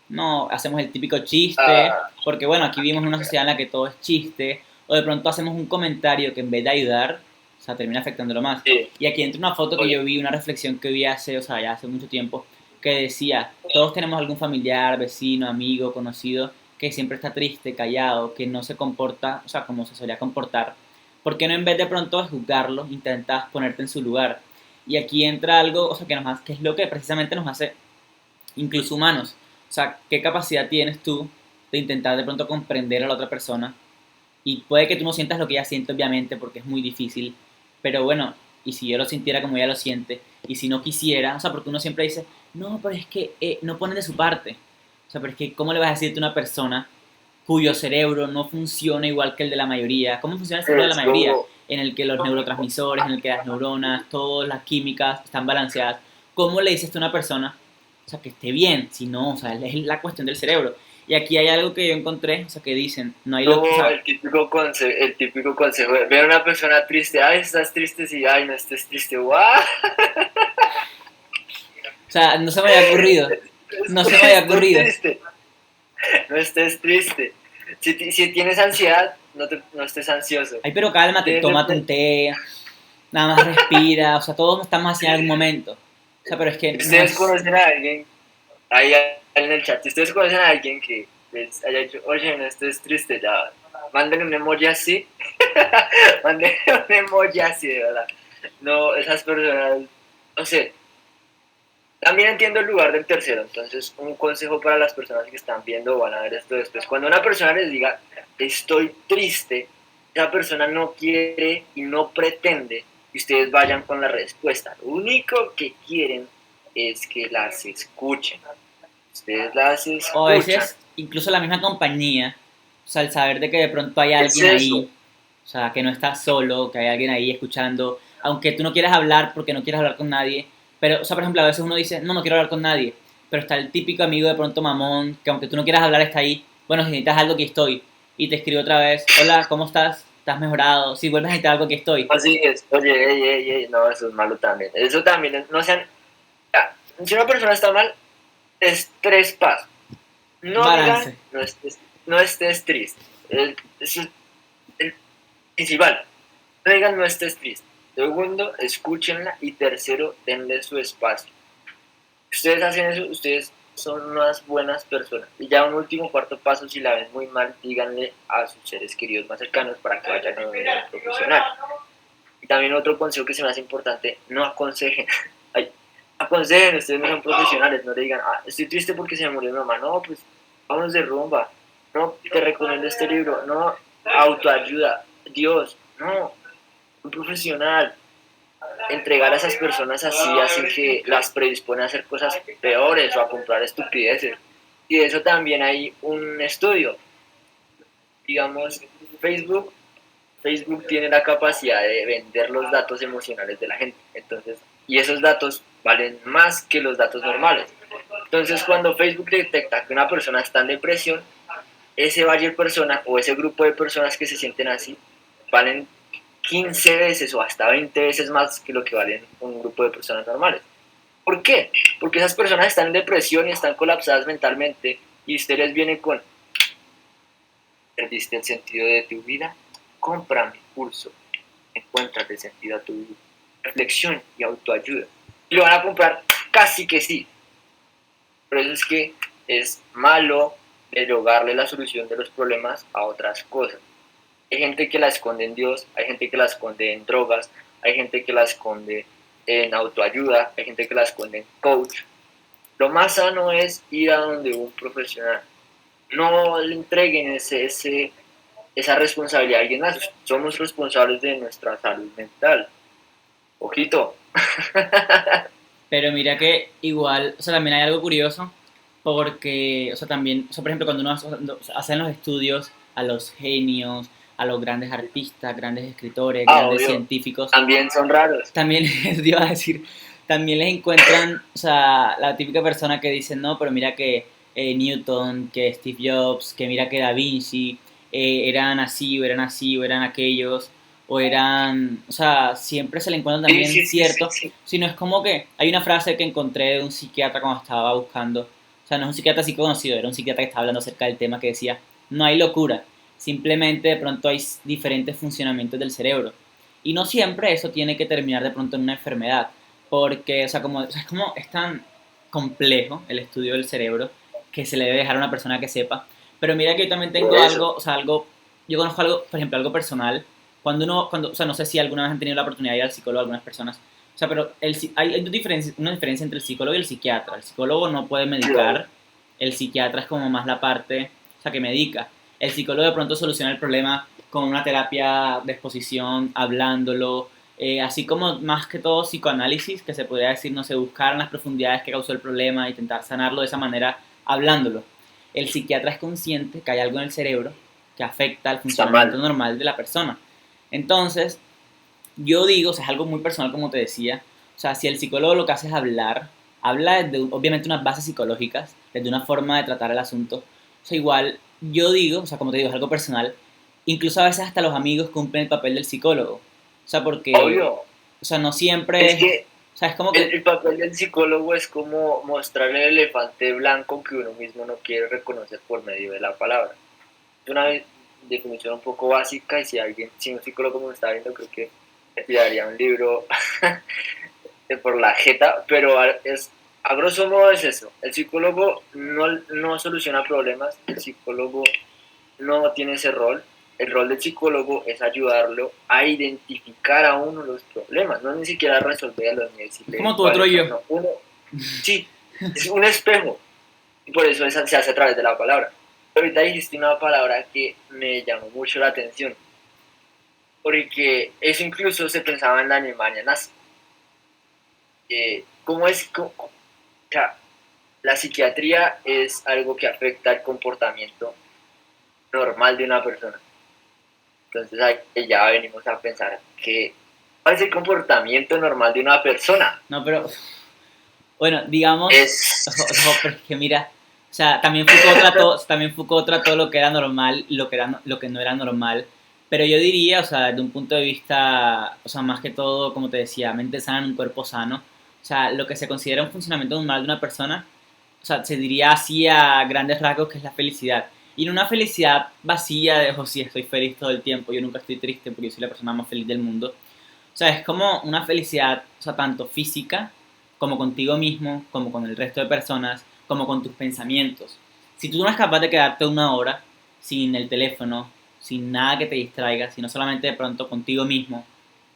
no hacemos el típico chiste, Ah, porque bueno, aquí vivimos en una sociedad en la que todo es chiste, o de pronto hacemos un comentario que en vez de ayudar, o sea, termina afectándolo más. sí, Y aquí entra una foto que oye, yo vi, una reflexión que vi hace, o sea, ya hace mucho tiempo, que decía, todos tenemos algún familiar, vecino, amigo, conocido, que siempre está triste, callado, que no se comporta, o sea, como se solía comportar. ¿Por qué no en vez de pronto de juzgarlo, intentas ponerte en su lugar? Y aquí entra algo, o sea, que es lo que precisamente nos hace incluso humanos. O sea, ¿qué capacidad tienes tú de intentar de pronto comprender a la otra persona? Y puede que tú no sientas lo que ella siente, obviamente, porque es muy difícil. Pero bueno, y si yo lo sintiera como ella lo siente, y si no quisiera, o sea, porque uno siempre dice, no, pero es que no ponen de su parte. O sea, pero es que, ¿cómo le vas a decirte a una persona cuyo cerebro no funciona igual que el de la mayoría? ¿Cómo funciona el cerebro de la es mayoría? como, En el que los neurotransmisores, en el que las neuronas, todas las químicas están balanceadas. ¿Cómo le dices a una persona, o sea, que esté bien? Si no, o sea, es la cuestión del cerebro. Y aquí hay algo que yo encontré, o sea, que dicen, no hay lo que, o como sea, el típico consejo de ver a una persona triste, ay, estás triste, sí, ay, no estés triste, guau. o sea, no se me había ocurrido, no se me había Estoy ocurrido. triste, no estés triste. Si tienes ansiedad, no estés ansioso. Ay, pero cálmate, Tienes tómate un té, nada más respira, o sea, todos estamos así en algún momento. O sea, pero es que no Ustedes es, conocen a alguien, ahí en el chat, si ustedes conocen a alguien que les haya dicho, oye, no estés triste, ya, manden un emoji así, manden un emoji así, de verdad. No, esas personas, no sé, también entiendo el lugar del tercero, entonces un consejo para las personas que están viendo o van a ver esto después. Cuando una persona les diga, estoy triste, esa persona no quiere y no pretende que ustedes vayan con la respuesta. Lo único que quieren es que las escuchen. Ustedes las o a escuchan. veces incluso la misma compañía, o sea, el saber de que de pronto hay Es alguien eso. ahí, o sea, que no estás solo, que hay alguien ahí escuchando, aunque tú no quieras hablar porque no quieras hablar con nadie, pero, o sea, por ejemplo, a veces uno dice, no, no quiero hablar con nadie, pero está el típico amigo de pronto mamón, que aunque tú no quieras hablar está ahí, bueno, si necesitas algo aquí estoy, y te escribo otra vez, hola, ¿cómo estás? ¿Estás mejorado? Si vuelves a necesitar algo aquí estoy. Así es. Oye, ey, ey, ey, no, eso es malo también. Eso también, no sean... Ya, si una persona está mal, es tres pasos. No digan, Balance. no estés triste. Eso es el principal. No digan, no estés triste. Segundo, escúchenla. Y tercero, denle su espacio. Si ustedes hacen eso, ustedes son unas buenas personas. Y ya un último cuarto paso, si la ven muy mal, díganle a sus seres queridos más cercanos para que vayan a un profesional. Y también otro consejo que se me hace importante, no aconsejen. Ay, aconsejen, ustedes no son profesionales, no le digan, estoy triste porque se me murió mi mamá. No, pues vámonos de rumba. No, te recomiendo este libro. No, autoayuda. Dios, no, un profesional. Entregar a esas personas así, así que las predispone a hacer cosas peores o a comprar estupideces. Y de eso también hay un estudio. Digamos, Facebook Facebook tiene la capacidad de vender los datos emocionales de la gente. Entonces, y esos datos valen más que los datos normales. Entonces, cuando Facebook detecta que una persona está en depresión, ese buyer persona o ese grupo de personas que se sienten así valen 15 veces o hasta 20 veces más que lo que valen un grupo de personas normales. ¿Por qué? Porque esas personas están en depresión y están colapsadas mentalmente y ustedes vienen con ¿Perdiste el sentido de tu vida? Compra mi curso. Encuéntrate sentido a tu vida. Reflexión y autoayuda. Y lo van a comprar casi que sí. Por eso es que es malo derogarle la solución de los problemas a otras cosas. Hay gente que la esconde en Dios, hay gente que la esconde en drogas, hay gente que la esconde en autoayuda, hay gente que la esconde en coach. Lo más sano es ir a donde un profesional. No le entreguen esa responsabilidad a alguien más. Somos responsables de nuestra salud mental. Ojito. Pero mira que igual, o sea, también hay algo curioso, porque, o sea, también, o sea, por ejemplo, cuando hacen los estudios a los genios, a los grandes artistas, grandes escritores, grandes Obvio. científicos, También son raros. también, te iba a decir, también les encuentran, o sea, la típica persona que dice, no, pero mira que Newton, que Steve Jobs, que mira que Da Vinci, eran así, o eran así, o eran aquellos, o eran, o sea, siempre se le encuentran Sí, también sí, sí, sí, cierto, sí. sino es como que hay una frase que encontré de un psiquiatra cuando estaba buscando, o sea, no es un psiquiatra así conocido, era un psiquiatra que estaba hablando acerca del tema que decía, no hay locura, simplemente de pronto hay diferentes funcionamientos del cerebro. Y no siempre eso tiene que terminar de pronto en una enfermedad, porque, o sea, es como es tan complejo el estudio del cerebro que se le debe dejar a una persona que sepa. Pero mira que yo también Por tengo eso. algo, o sea, algo, yo conozco algo, por ejemplo, algo personal. O sea, no sé si alguna vez han tenido la oportunidad de ir al psicólogo algunas personas, o sea, pero hay una diferencia entre el psicólogo y el psiquiatra. El psicólogo no puede Claro. medicar, el psiquiatra es como más la parte, o sea, que medica. El psicólogo de pronto soluciona el problema con una terapia de exposición, hablándolo, así como más que todo psicoanálisis, que se podría decir, no sé, buscar en las profundidades que causó el problema, intentar sanarlo de esa manera, hablándolo. El psiquiatra es consciente que hay algo en el cerebro que afecta al Está funcionamiento mal. normal de la persona. Entonces, yo digo, o sea, es algo muy personal como te decía, o sea, si el psicólogo lo que hace es hablar, habla desde obviamente unas bases psicológicas, desde una forma de tratar el asunto, o sea, igual yo digo, o sea, como te digo, es algo personal, incluso a veces hasta los amigos cumplen el papel del psicólogo, o sea, porque, Obvio. o sea, no Es siempre, que o sea, es como el, que, el papel del psicólogo es como mostrar el elefante blanco que uno mismo no quiere reconocer por medio de la palabra. Es una definición un poco básica y si un psicólogo me está viendo, creo que me tiraría un libro por la jeta, pero a grosso modo es eso. El psicólogo no soluciona problemas, el psicólogo no tiene ese rol. El rol del psicólogo es ayudarlo a identificar a uno los problemas, no ni siquiera resolverlos ni es decirle como tu otro cuáles yo. son. No, uno, sí, es un espejo y por eso se hace a través de la palabra. Pero ahorita dijiste una palabra que me llamó mucho la atención, porque eso incluso se pensaba en la Alemania nazi. ¿Cómo es? O sea, la psiquiatría es algo que afecta el comportamiento normal de una persona. Entonces ahí ya venimos a pensar que cuál es el comportamiento normal de una persona. No, pero, bueno, digamos, Es pero es que mira, o sea, también Foucault trató lo que era normal y lo que no era normal. Pero yo diría, o sea, desde un punto de vista, o sea, más que todo, como te decía, mente sana en un cuerpo sano, o sea, lo que se considera un funcionamiento normal de una persona, o sea, se diría así a grandes rasgos que es la felicidad. Y no una felicidad vacía de, oh, sí, estoy feliz todo el tiempo, yo nunca estoy triste porque yo soy la persona más feliz del mundo. O sea, es como una felicidad, o sea, tanto física como contigo mismo, como con el resto de personas, como con tus pensamientos. Si tú no eres capaz de quedarte una hora sin el teléfono, sin nada que te distraiga, sino solamente de pronto contigo mismo,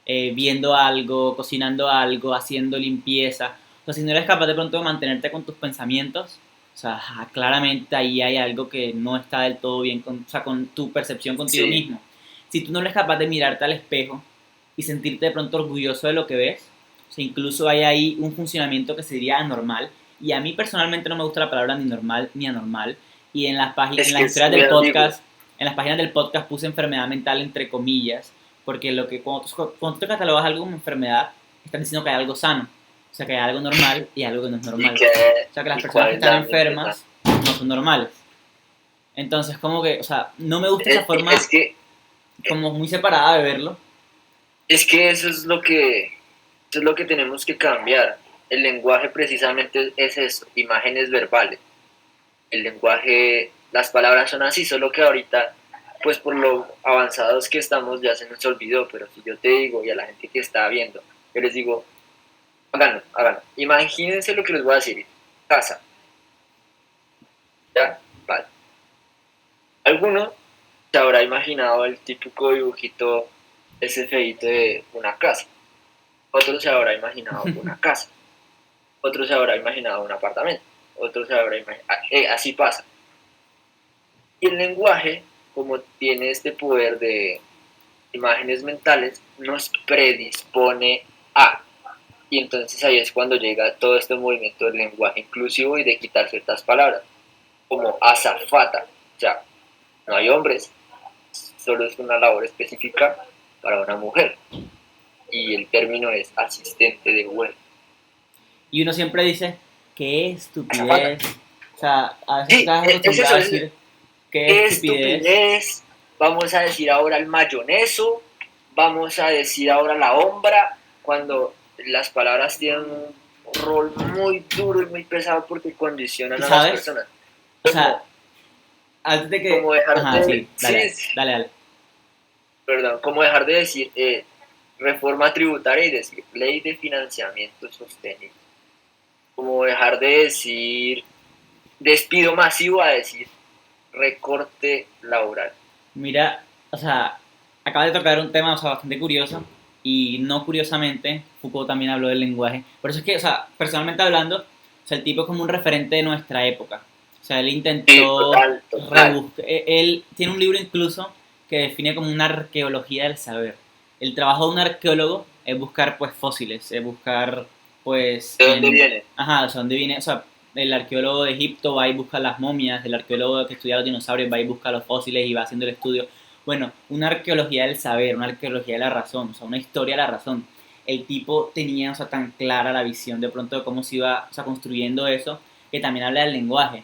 viendo algo, cocinando algo, haciendo limpieza, o sea, si no eres capaz de pronto de mantenerte con tus pensamientos, o sea, claramente ahí hay algo que no está del todo bien con, o sea, con tu percepción contigo sí, mismo. Si tú no eres capaz de mirarte al espejo y sentirte de pronto orgulloso de lo que ves, o sea, incluso hay ahí un funcionamiento que se diría anormal, y a mí personalmente no me gusta la palabra ni normal ni anormal, y en es las que es historias muy del ambiguo. podcast, en las páginas del podcast puse enfermedad mental entre comillas, porque cuando tú te catalogas algo como enfermedad, están diciendo que hay algo sano, o sea, que hay algo normal y algo que no es ¿Y, normal. qué, O sea, que las y personas cuál que es están la mente sana? enfermas no son normales. Entonces, como que, o sea, no me gusta esa Es forma que, como muy separada de verlo. es que eso es lo que tenemos que cambiar. El lenguaje precisamente es eso, imágenes verbales. El lenguaje, las palabras son así, solo que ahorita pues por lo avanzados que estamos ya se nos olvidó, pero si yo te digo y a la gente que está viendo, yo les digo, háganlo, háganlo. Imagínense lo que les voy a decir. Casa, ¿ya? Vale. Alguno se habrá imaginado el típico dibujito, ese feíto de una casa. Otro se habrá imaginado una casa. Otro se habrá imaginado un apartamento. Otro se habrá imaginado... así pasa. Y el lenguaje, como tiene este poder de imágenes mentales, nos predispone a. Y entonces ahí es cuando llega todo este movimiento del lenguaje inclusivo y de quitar ciertas palabras, como azafata. O sea, no hay hombres, solo es una labor específica para una mujer. Y el término es asistente de vuelo. Y uno siempre dice, qué Azafata. estupidez. O sea, a veces Sí, estás es acostumbrado eso, a es decir, qué qué estupidez. estupidez. Vamos a decir ahora el mayoneso, vamos a decir ahora la hombra, cuando las palabras tienen un rol muy duro y muy pesado porque condicionan Y a las sabes, personas. o sea, Como, antes de que... como dejar Ajá, de, sí, sí, dale, sí, dale, dale. perdón, como dejar de decir reforma tributaria y decir ley de financiamiento sostenible. Como dejar de decir despido masivo a decir recorte laboral. Mira, o sea, acaba de tocar un tema, o sea, bastante curioso. Y no curiosamente, Foucault también habló del lenguaje. Por eso es que, o sea, personalmente hablando, o sea, el tipo es como un referente de nuestra época. O sea, él Sí, intentó total, total. rebuscar. Él tiene un libro incluso que define como una arqueología del saber. El trabajo de un arqueólogo es buscar, pues, fósiles, es buscar, pues, ¿De dónde en. viene? Ajá, o sea, dónde viene. O sea, el arqueólogo de Egipto va y busca las momias, el arqueólogo que estudia los dinosaurios va y busca los fósiles y va haciendo el estudio. Bueno, una arqueología del saber, una arqueología de la razón, o sea, una historia de la razón. El tipo tenía, o sea, tan clara la visión de pronto de cómo se iba, o sea, construyendo eso, que también habla del lenguaje.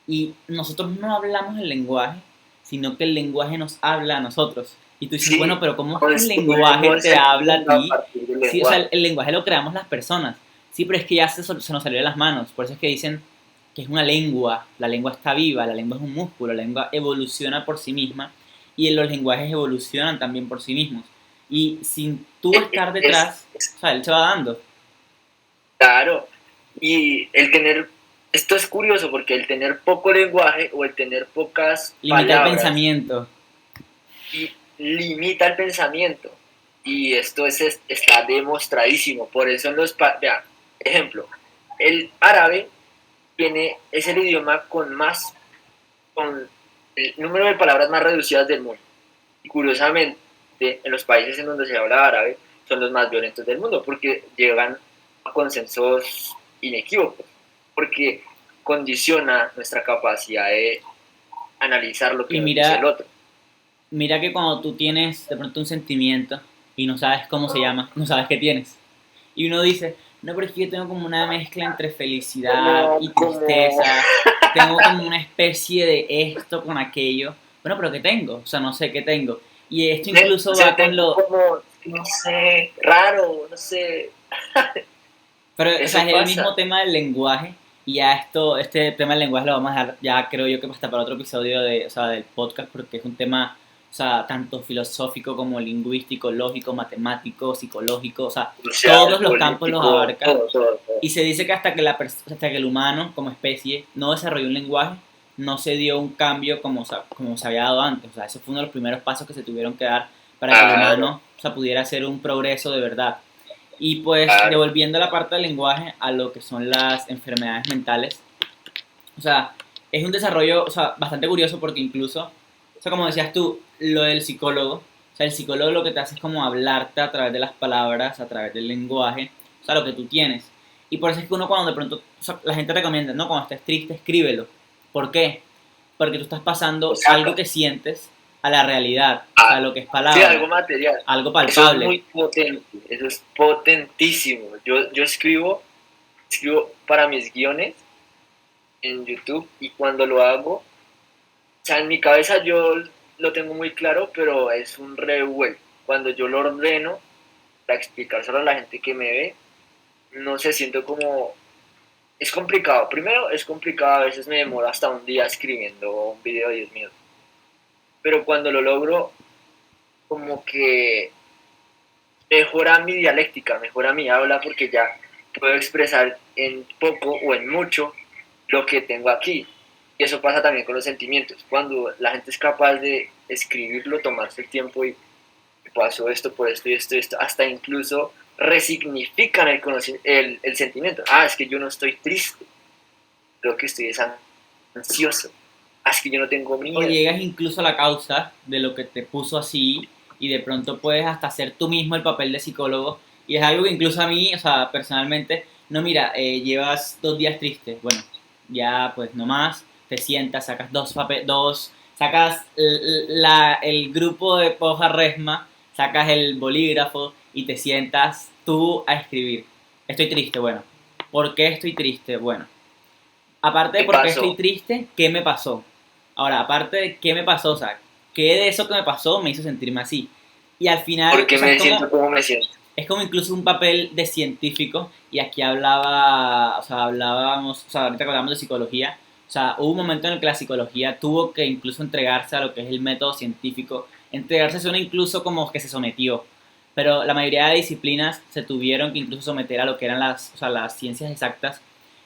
Y nosotros no hablamos el lenguaje, sino que el lenguaje nos habla a nosotros. Y tú dices, bueno, Sí, pero ¿cómo es que el lenguaje construimos te el habla a mundo a ti? partir del Sí, o sea, lenguaje. el lenguaje lo creamos las personas. Sí, pero es que ya se nos salió de las manos. Por eso es que dicen que es una lengua. La lengua está viva, la lengua es un músculo, la lengua evoluciona por sí misma y los lenguajes evolucionan también por sí mismos. Y sin tú estar detrás, Es o sea, él se va dando. claro. Y el tener, esto es curioso porque el tener poco lenguaje o el tener pocas Limita el palabras pensamiento. y limita el pensamiento. Y esto está demostradísimo. Por eso en los... Vean, ejemplo, el árabe es el idioma con el número de palabras más reducidas del mundo. Y curiosamente, en los países en donde se habla árabe, son los más violentos del mundo, porque llegan a consensos inequívocos, porque condiciona nuestra capacidad de analizar lo que Y nos dice el mira, otro. mira que cuando tú tienes de pronto un sentimiento y no sabes cómo se llama, no sabes qué tienes. Y uno dice, no, pero es que yo tengo como una mezcla entre felicidad Como, y como, tristeza, tengo como una especie de esto con aquello. Bueno, pero ¿qué tengo? O sea, no sé qué tengo. Y esto o incluso sea, va con tengo lo... como, no sé, raro, no sé, Pero, o sea, eso es el mismo pasa. tema del lenguaje. Y ya este tema del lenguaje lo vamos a dejar, ya creo yo que hasta para otro episodio de, o sea, del podcast, porque es un tema, o sea, tanto filosófico como lingüístico, lógico, matemático, psicológico, o sea, Social, todos los campos los político, abarca. todo, todo, todo. Y se dice que hasta que el humano, como especie, no desarrolló un lenguaje, no se dio un cambio como se había dado antes. O sea, ese fue uno de los primeros pasos que se tuvieron que dar para que el Claro, humano, o sea, pudiera hacer un progreso de verdad. Y pues, claro. devolviendo la parte del lenguaje a lo que son las enfermedades mentales, o sea, es un desarrollo, o sea, bastante curioso porque incluso, o sea, como decías tú, lo del psicólogo, o sea, el psicólogo lo que te hace es como hablarte a través de las palabras, a través del lenguaje, o sea, lo que tú tienes. Y por eso es que uno cuando de pronto, o sea, la gente recomienda, no, cuando estés triste, escríbelo. ¿Por qué? Porque tú estás Lo pasando algo saca. que sientes a la realidad, o sea, Ah, lo que es sí, algo palabra, material. algo Eso es palpable. muy potente, eso es potentísimo. Yo escribo para mis guiones en YouTube y cuando lo hago, o sea, en mi cabeza yo lo tengo muy claro, pero es un revuelto. Cuando yo lo ordeno para explicárselo a la gente que me ve, no sé, siento como... Es complicado. Primero, es complicado. A veces me demoro hasta un día escribiendo un video de 10 minutos. pero cuando lo logro, como que mejora mi dialéctica, mejora mi habla, porque ya puedo expresar en poco o en mucho lo que tengo aquí. Y eso pasa también con los sentimientos. Cuando la gente es capaz de escribirlo, tomarse el tiempo y pasó esto por esto y esto y esto, hasta incluso resignifican el sentimiento. Ah, es que yo no estoy triste, creo que estoy ansioso. Ah, es que yo no tengo O miedo. llegas incluso a la causa de lo que te puso así y de pronto puedes hasta hacer tú mismo el papel de psicólogo. Y es algo que incluso a mí, o sea, personalmente, no, mira, llevas 2 días triste. Bueno, ya pues no más, te sientas, sacas sacas el grupo de hoja resma, sacas el bolígrafo y te sientas tú a escribir. Estoy triste, bueno. ¿Por qué estoy triste? Bueno, aparte de ¿Qué por qué estoy pasó? triste, ¿qué me pasó? Ahora, aparte de qué me pasó, o sea, qué de eso que me pasó me hizo sentirme así. Y al ¿Por final, o qué sea, me siento como me siento? es como incluso un papel de científico, y aquí hablaba, o sea, hablábamos, o sea, ahorita que hablamos de psicología, o sea, hubo un momento en el que la psicología tuvo que incluso entregarse a lo que es el método científico. Entregarse suena incluso como que se sometió, pero la mayoría de disciplinas se tuvieron que incluso someter a lo que eran las, o sea, las ciencias exactas.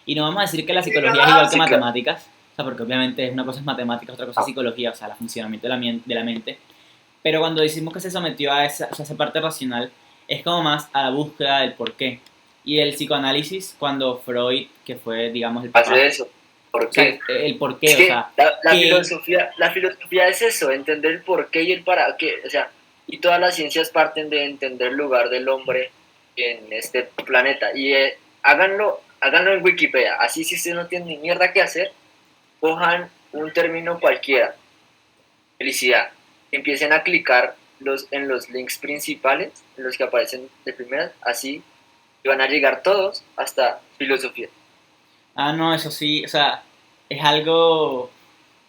Y no vamos a decir que la psicología es igual que Sí, claro. matemáticas, o sea, porque obviamente una cosa es matemáticas, otra cosa es psicología, o sea, el funcionamiento de la mente. Pero cuando decimos que se sometió a esa, o sea, esa parte racional, es como más a la búsqueda del por qué. Y el psicoanálisis, cuando Freud, que fue, digamos, el Hace papá, eso. ¿Por o sea, qué? el por Es qué, o que sea, que la filosofía es eso, entender el por qué y el para qué. O sea, y todas las ciencias parten de entender el lugar del hombre en este planeta. Y háganlo en Wikipedia. Así si ustedes no tienen ni mierda que hacer, cojan un término cualquiera, felicidad. Empiecen a clicar en los links principales, en los que aparecen de primeras, así, y van a llegar todos hasta filosofía. ah, no, eso sí, o sea, es algo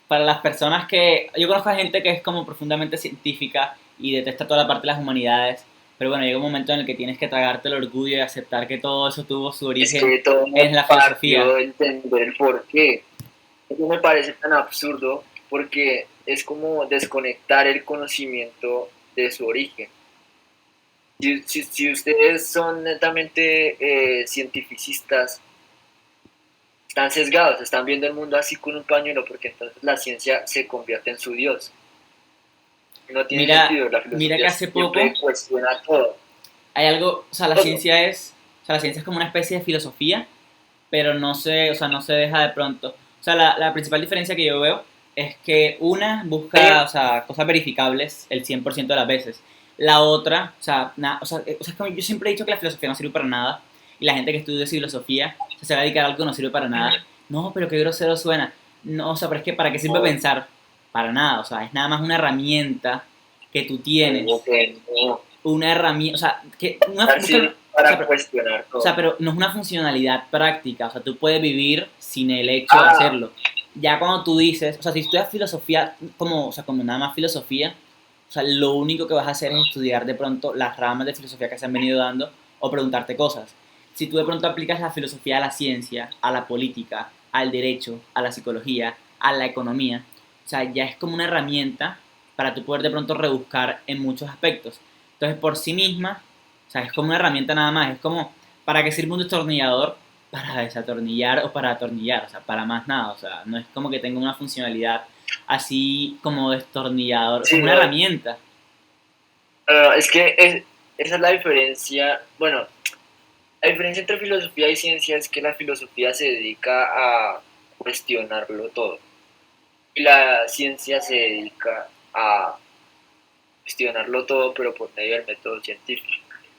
para las personas que... Yo conozco a gente que es como profundamente científica y detesta toda la parte de las humanidades, pero bueno, llega un momento en el que tienes que tragarte el orgullo y aceptar que todo eso tuvo su Es origen que todo en la partió filosofía. de entender el por qué. Eso me parece tan absurdo porque es como desconectar el conocimiento de su origen. Si ustedes son netamente cientificistas, están sesgados, están viendo el mundo así con un pañuelo porque entonces la ciencia se convierte en su Dios. No tiene Mira, sentido, la mira que filosofía hace poco siempre cuestiona todo. hay algo, o sea, Todo. la ciencia es como una especie de filosofía, pero no se, o sea, no se deja de pronto. O sea, la principal diferencia que yo veo es que una busca, o sea, cosas verificables el 100% de las veces. La otra, o sea, es como yo siempre he dicho que la filosofía no sirve para nada, y la gente que estudia filosofía o sea, se va a dedicar a algo que no sirve para nada. No, pero qué grosero suena. No, o sea, pero es que ¿para qué sirve No, pensar? Para nada, o sea, es nada más una herramienta que tú como tienes, que no. una herramienta, o sea, que una, Sirve para cuestionar o sea, todo. pero no es una funcionalidad práctica, o sea, tú puedes vivir sin el hecho de Ah, hacerlo. Ya cuando tú dices, o sea, si estudias filosofía, como, o sea, como nada más filosofía, o sea, lo único que vas a hacer es estudiar de pronto las ramas de filosofía que se han venido dando o preguntarte cosas. Si tú de pronto aplicas la filosofía a la ciencia, a la política, al derecho, a la psicología, a la economía, o sea, ya es como una herramienta para tú poder de pronto rebuscar en muchos aspectos. Entonces, por sí misma, o sea, es como una herramienta nada más. Es como, ¿para qué sirve un destornillador? Para desatornillar o para atornillar, o sea, para más nada. O sea, no es como que tenga una funcionalidad así como destornillador. O sea, sí, es una no, herramienta. es que esa es la diferencia. Bueno, la diferencia entre filosofía y ciencia es que la filosofía se dedica a cuestionarlo todo y la ciencia se dedica a cuestionarlo todo, pero por medio del método científico.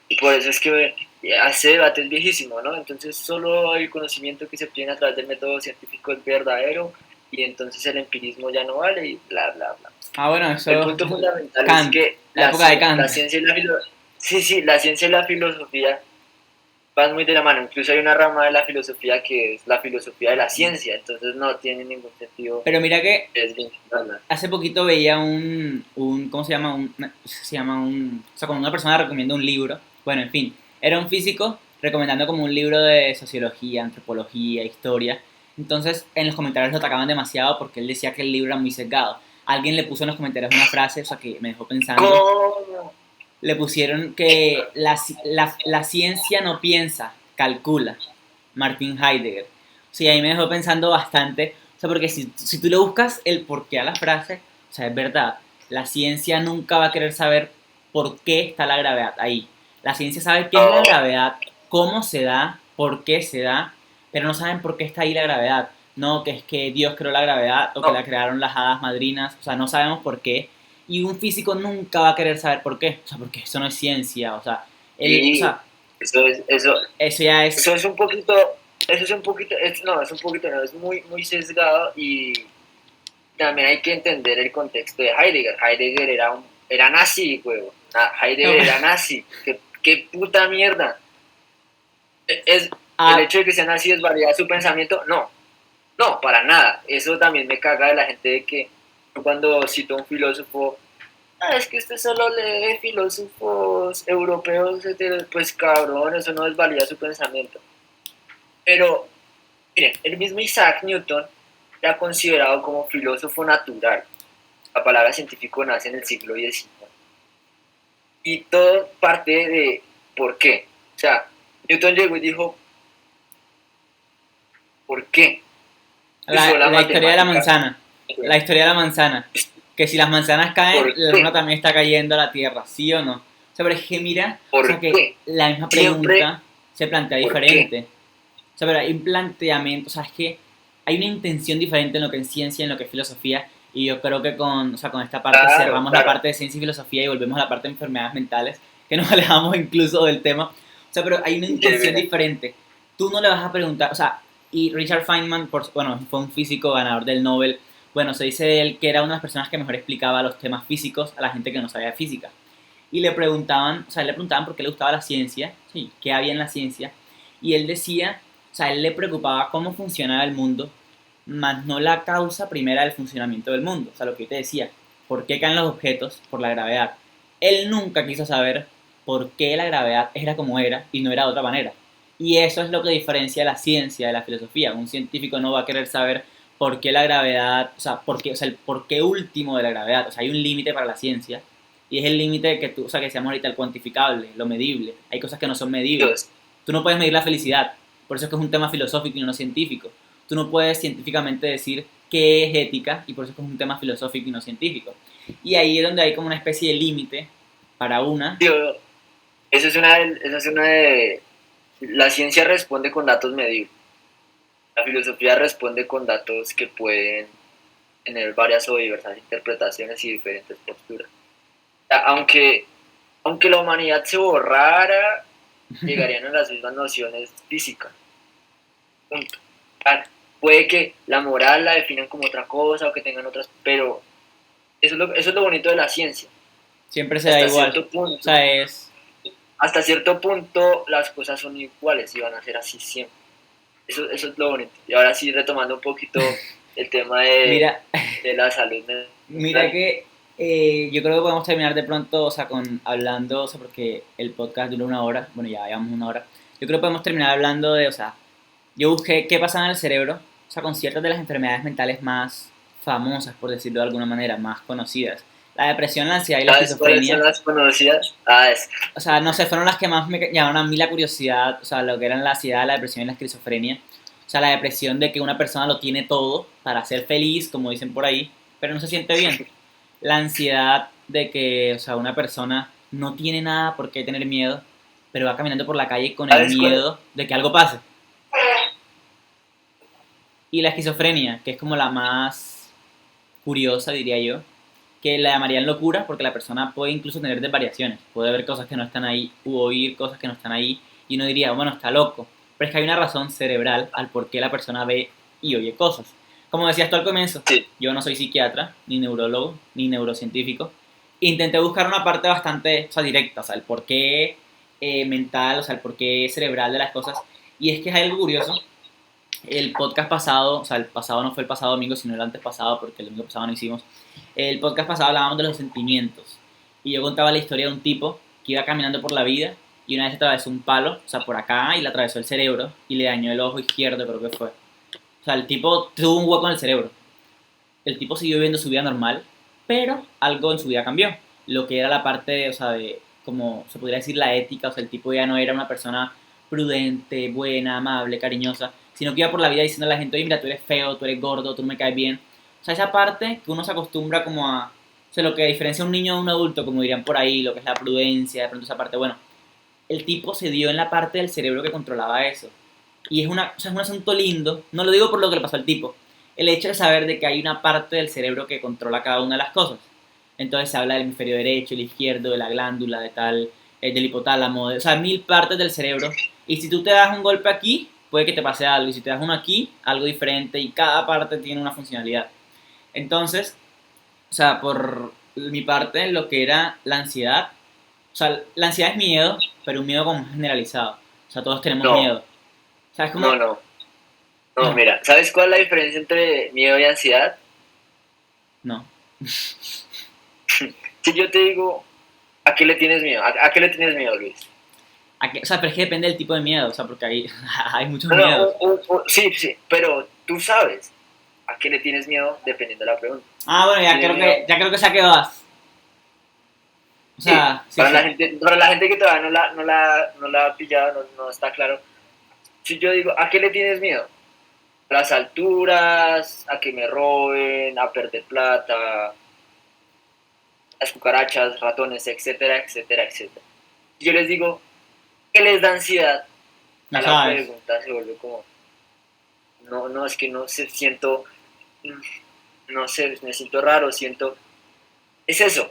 Y por eso es que ese debate es viejísimo, ¿no? Entonces solo el conocimiento que se obtiene a través del método científico es verdadero y entonces el empirismo ya no vale y bla, bla, bla. Ah, bueno, El eso punto fundamental es Kant, que la época de la Kant. ciencia y la filosofía, sí, sí, la ciencia y la filosofía van muy de la mano. Incluso hay una rama de la filosofía que es la filosofía de la ciencia, entonces no tiene ningún sentido Pero mira que desvincularla. hace poquito veía ¿cómo se llama? Se llama o sea, cuando una persona recomienda un libro, bueno, en fin, era un físico recomendando como un libro de sociología, antropología, historia. Entonces, en los comentarios lo atacaban demasiado porque él decía que el libro era muy sesgado. alguien le puso en los comentarios una frase, o sea, que me dejó pensando. ¿Cómo? Le pusieron que la ciencia no piensa, calcula. Martin Heidegger. Sí, ahí me dejó pensando bastante. O sea, porque si tú le buscas el porqué a la frase, o sea, es verdad, la ciencia nunca va a querer saber por qué está la gravedad ahí. La ciencia sabe qué es la No, gravedad, cómo se da, por qué se da, pero no saben por qué está ahí la gravedad. No, que es que Dios creó la gravedad o que no. la crearon las hadas madrinas, o sea, no sabemos por qué. Y un físico nunca va a querer saber por qué, o sea, porque eso no es ciencia, o sea, o Y sea, eso ya es. eso es un poquito, no, es un poquito, no, es muy sesgado y también hay que entender el contexto de Heidegger. Heidegger era nazi, huevo. No, Heidegger era nazi. ¿Qué puta mierda? El ah, hecho de que sea nazi desvalida su pensamiento, no, no, para nada. Eso también me caga de la gente de que cuando cito a un filósofo, es que usted solo lee filósofos europeos, pues cabrón, eso no desvalida su pensamiento. Pero, miren, el mismo Isaac Newton era considerado como filósofo natural. La palabra científico nace en el siglo XIX. Y todo parte de por qué. O sea, Newton llegó y dijo, ¿por qué? Usó la la historia de la matemática. manzana. La historia de la manzana. Que si las manzanas caen, ¿Por la luna qué? también está cayendo a la tierra, ¿sí o no? O sea, pero es que mira, o sea, ¿Por que qué? la misma Siempre, pregunta se plantea ¿por qué? diferente. O sea, pero hay un planteamiento, o sea, es que hay una intención diferente en lo que es ciencia y en lo que es filosofía. Y yo creo que o sea, con esta parte Claro, cerramos la claro. parte de ciencia y filosofía y volvemos a la parte de enfermedades mentales, que nos alejamos incluso del tema. O sea, pero hay una intención Chévere. diferente. Tú no le vas a preguntar, o sea, y Richard Feynman, bueno, fue un físico ganador del Nobel. Bueno, se dice de él que era una de las personas que mejor explicaba los temas físicos a la gente que no sabía de física. Y le preguntaban, o sea, le preguntaban por qué le gustaba la ciencia, sí, qué había en la ciencia. Y él decía, o sea, a él le preocupaba cómo funcionaba el mundo, más no la causa primera del funcionamiento del mundo. O sea, lo que yo te decía, ¿por qué caen los objetos? Por la gravedad. Él nunca quiso saber por qué la gravedad era como era y no era de otra manera. Y eso es lo que diferencia la ciencia de la filosofía. Un científico no va a querer saber por qué la gravedad, o sea, el por qué último de la gravedad. O sea, hay un límite para la ciencia y es el límite que tú, o sea, que seamos ahorita el cuantificable, lo medible. Hay cosas que no son medibles. Dios. Tú no puedes medir la felicidad, por eso es que es un tema filosófico y no científico. Tú no puedes científicamente decir qué es ética y por eso es que es un tema filosófico y no científico. Y ahí es donde hay como una especie de límite para una. Dios. Eso es una de. La ciencia responde con datos medibles. La filosofía responde con datos que pueden tener varias o diversas interpretaciones y diferentes posturas. Aunque la humanidad se borrara, llegarían a las mismas nociones físicas. Punto. Puede que la moral la definan como otra cosa o que tengan otras, pero eso es lo bonito de la ciencia. Siempre se da Hasta igual. cierto O sea, punto, es. hasta cierto punto las cosas son iguales y van a ser así siempre. Eso es lo bonito. Y ahora sí, retomando un poquito el tema Mira, de la salud mira mental. que yo creo que podemos terminar de pronto, o sea, hablando, o sea, porque el podcast dura una hora. Bueno, ya llevamos una hora. Yo creo que podemos terminar hablando de, o sea, yo busqué qué pasa en el cerebro, o sea, con ciertas de las enfermedades mentales más famosas, por decirlo de alguna manera, más conocidas. La depresión, la ansiedad y la ¿Sabes cuáles son esquizofrenia, las conocidas? o sea, no sé, fueron las que más me llamaron a mí la curiosidad, o sea, lo que eran la ansiedad, la depresión y la esquizofrenia. O sea, la depresión de que una persona lo tiene todo para ser feliz, como dicen por ahí, pero no se siente bien. La ansiedad de que, o sea, una persona no tiene nada por qué tener miedo, pero va caminando por la calle con el ¿Sabes cuál? miedo de que algo pase. Y la esquizofrenia, que es como la más curiosa, diría yo, que la llamarían locura porque la persona puede incluso tener desvariaciones, puede ver cosas que no están ahí u oír cosas que no están ahí y uno diría, bueno, está loco, pero es que hay una razón cerebral al por qué la persona ve y oye cosas. Como decías tú al comienzo, Sí. yo no soy psiquiatra, ni neurólogo, ni neurocientífico. Intenté buscar una parte bastante, o sea, directa, o sea, el porqué mental, o sea, el porqué cerebral de las cosas. Y es que es algo curioso. El podcast pasado, o sea, el pasado no fue el pasado domingo, sino el antes pasado, porque el domingo pasado no hicimos. El podcast pasado hablábamos de los sentimientos. Y yo contaba la historia de un tipo que iba caminando por la vida y una vez se atravesó un palo, o sea, por acá, y le atravesó el cerebro y le dañó el ojo izquierdo, creo que fue. O sea, el tipo tuvo un hueco en el cerebro. El tipo siguió viviendo su vida normal, pero algo en su vida cambió. Lo que era la parte, o sea, de, como se podría decir, la ética, o sea, el tipo ya no era una persona prudente, buena, amable, cariñosa, sino que iba por la vida diciendo a la gente, oye, mira, tú eres feo, tú eres gordo, tú no me caes bien. O sea, esa parte que uno se acostumbra como a, o sea, lo que diferencia a un niño de un adulto, como dirían por ahí, lo que es la prudencia, de pronto esa parte, bueno, el tipo se dio en la parte del cerebro que controlaba eso. Y es, una, o sea, es un asunto lindo, no lo digo por lo que le pasó al tipo, el hecho de saber de que hay una parte del cerebro que controla cada una de las cosas. Entonces se habla del hemisferio derecho, el izquierdo, de la glándula, de tal, del hipotálamo, o sea, mil partes del cerebro. Y si tú te das un golpe aquí, puede que te pase algo. Y si te das uno aquí, algo diferente. Y cada parte tiene una funcionalidad. Entonces, o sea, por mi parte, lo que era la ansiedad, o sea, la ansiedad es miedo, pero un miedo como generalizado. O sea, todos tenemos No, miedo. O sea, es no, como, no, no, no, mira, ¿sabes cuál es la diferencia entre miedo y ansiedad? no. Si yo te digo, ¿a qué le tienes miedo? ¿A qué le tienes miedo, Luis? O sea, pero es que depende del tipo de miedo, o sea, porque hay, hay muchos No, no, miedos. sí, sí, pero tú sabes a qué le tienes miedo dependiendo de la pregunta. Ah, bueno, ¿Tienes miedo? ya creo que sé a qué vas. O Sí, sea, sí, sí. para la gente que todavía no la ha pillado, no está claro. Si yo digo, ¿a qué le tienes miedo? A las alturas, a que me roben, a perder plata, a las cucarachas, ratones, etcétera, etcétera, etcétera. Yo les digo, ¿qué les da ansiedad? No A la sabes. pregunta se vuelve como, no, no, es que no sé, siento, no sé, me siento raro, siento, es eso.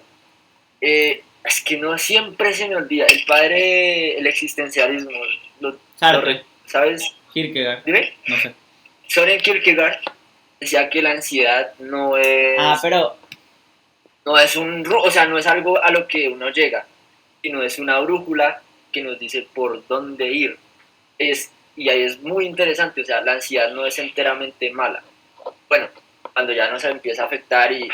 Es que no siempre se me olvida, el padre, el existencialismo, lo, Sartre, ¿sabes? Kierkegaard, Dime, no sé. Soren Kierkegaard decía que la ansiedad Ah, pero, no es o sea, no es algo a lo que uno llega, sino es una brújula que nos dice por dónde ir. Y ahí es muy interesante, o sea, la ansiedad no es enteramente mala. Bueno, cuando ya nos empieza a afectar y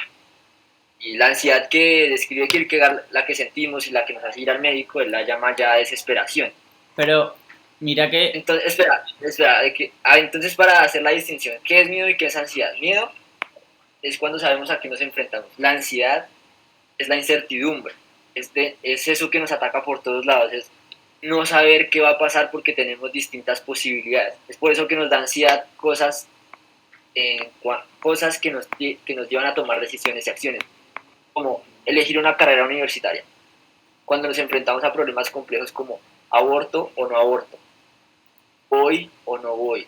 la ansiedad que describe Kierkegaard, la que sentimos y la que nos hace ir al médico, él la llama ya desesperación. pero, mira que, Entonces, espera, entonces para hacer la distinción, ¿qué es miedo y qué es ansiedad? Miedo es cuando sabemos a qué nos enfrentamos. La ansiedad es la incertidumbre, es eso que nos ataca por todos lados, es no saber qué va a pasar porque tenemos distintas posibilidades. Es por eso que nos da ansiedad cosas que nos llevan a tomar decisiones y acciones, como elegir una carrera universitaria. Cuando nos enfrentamos a problemas complejos como aborto o no aborto, voy o no voy,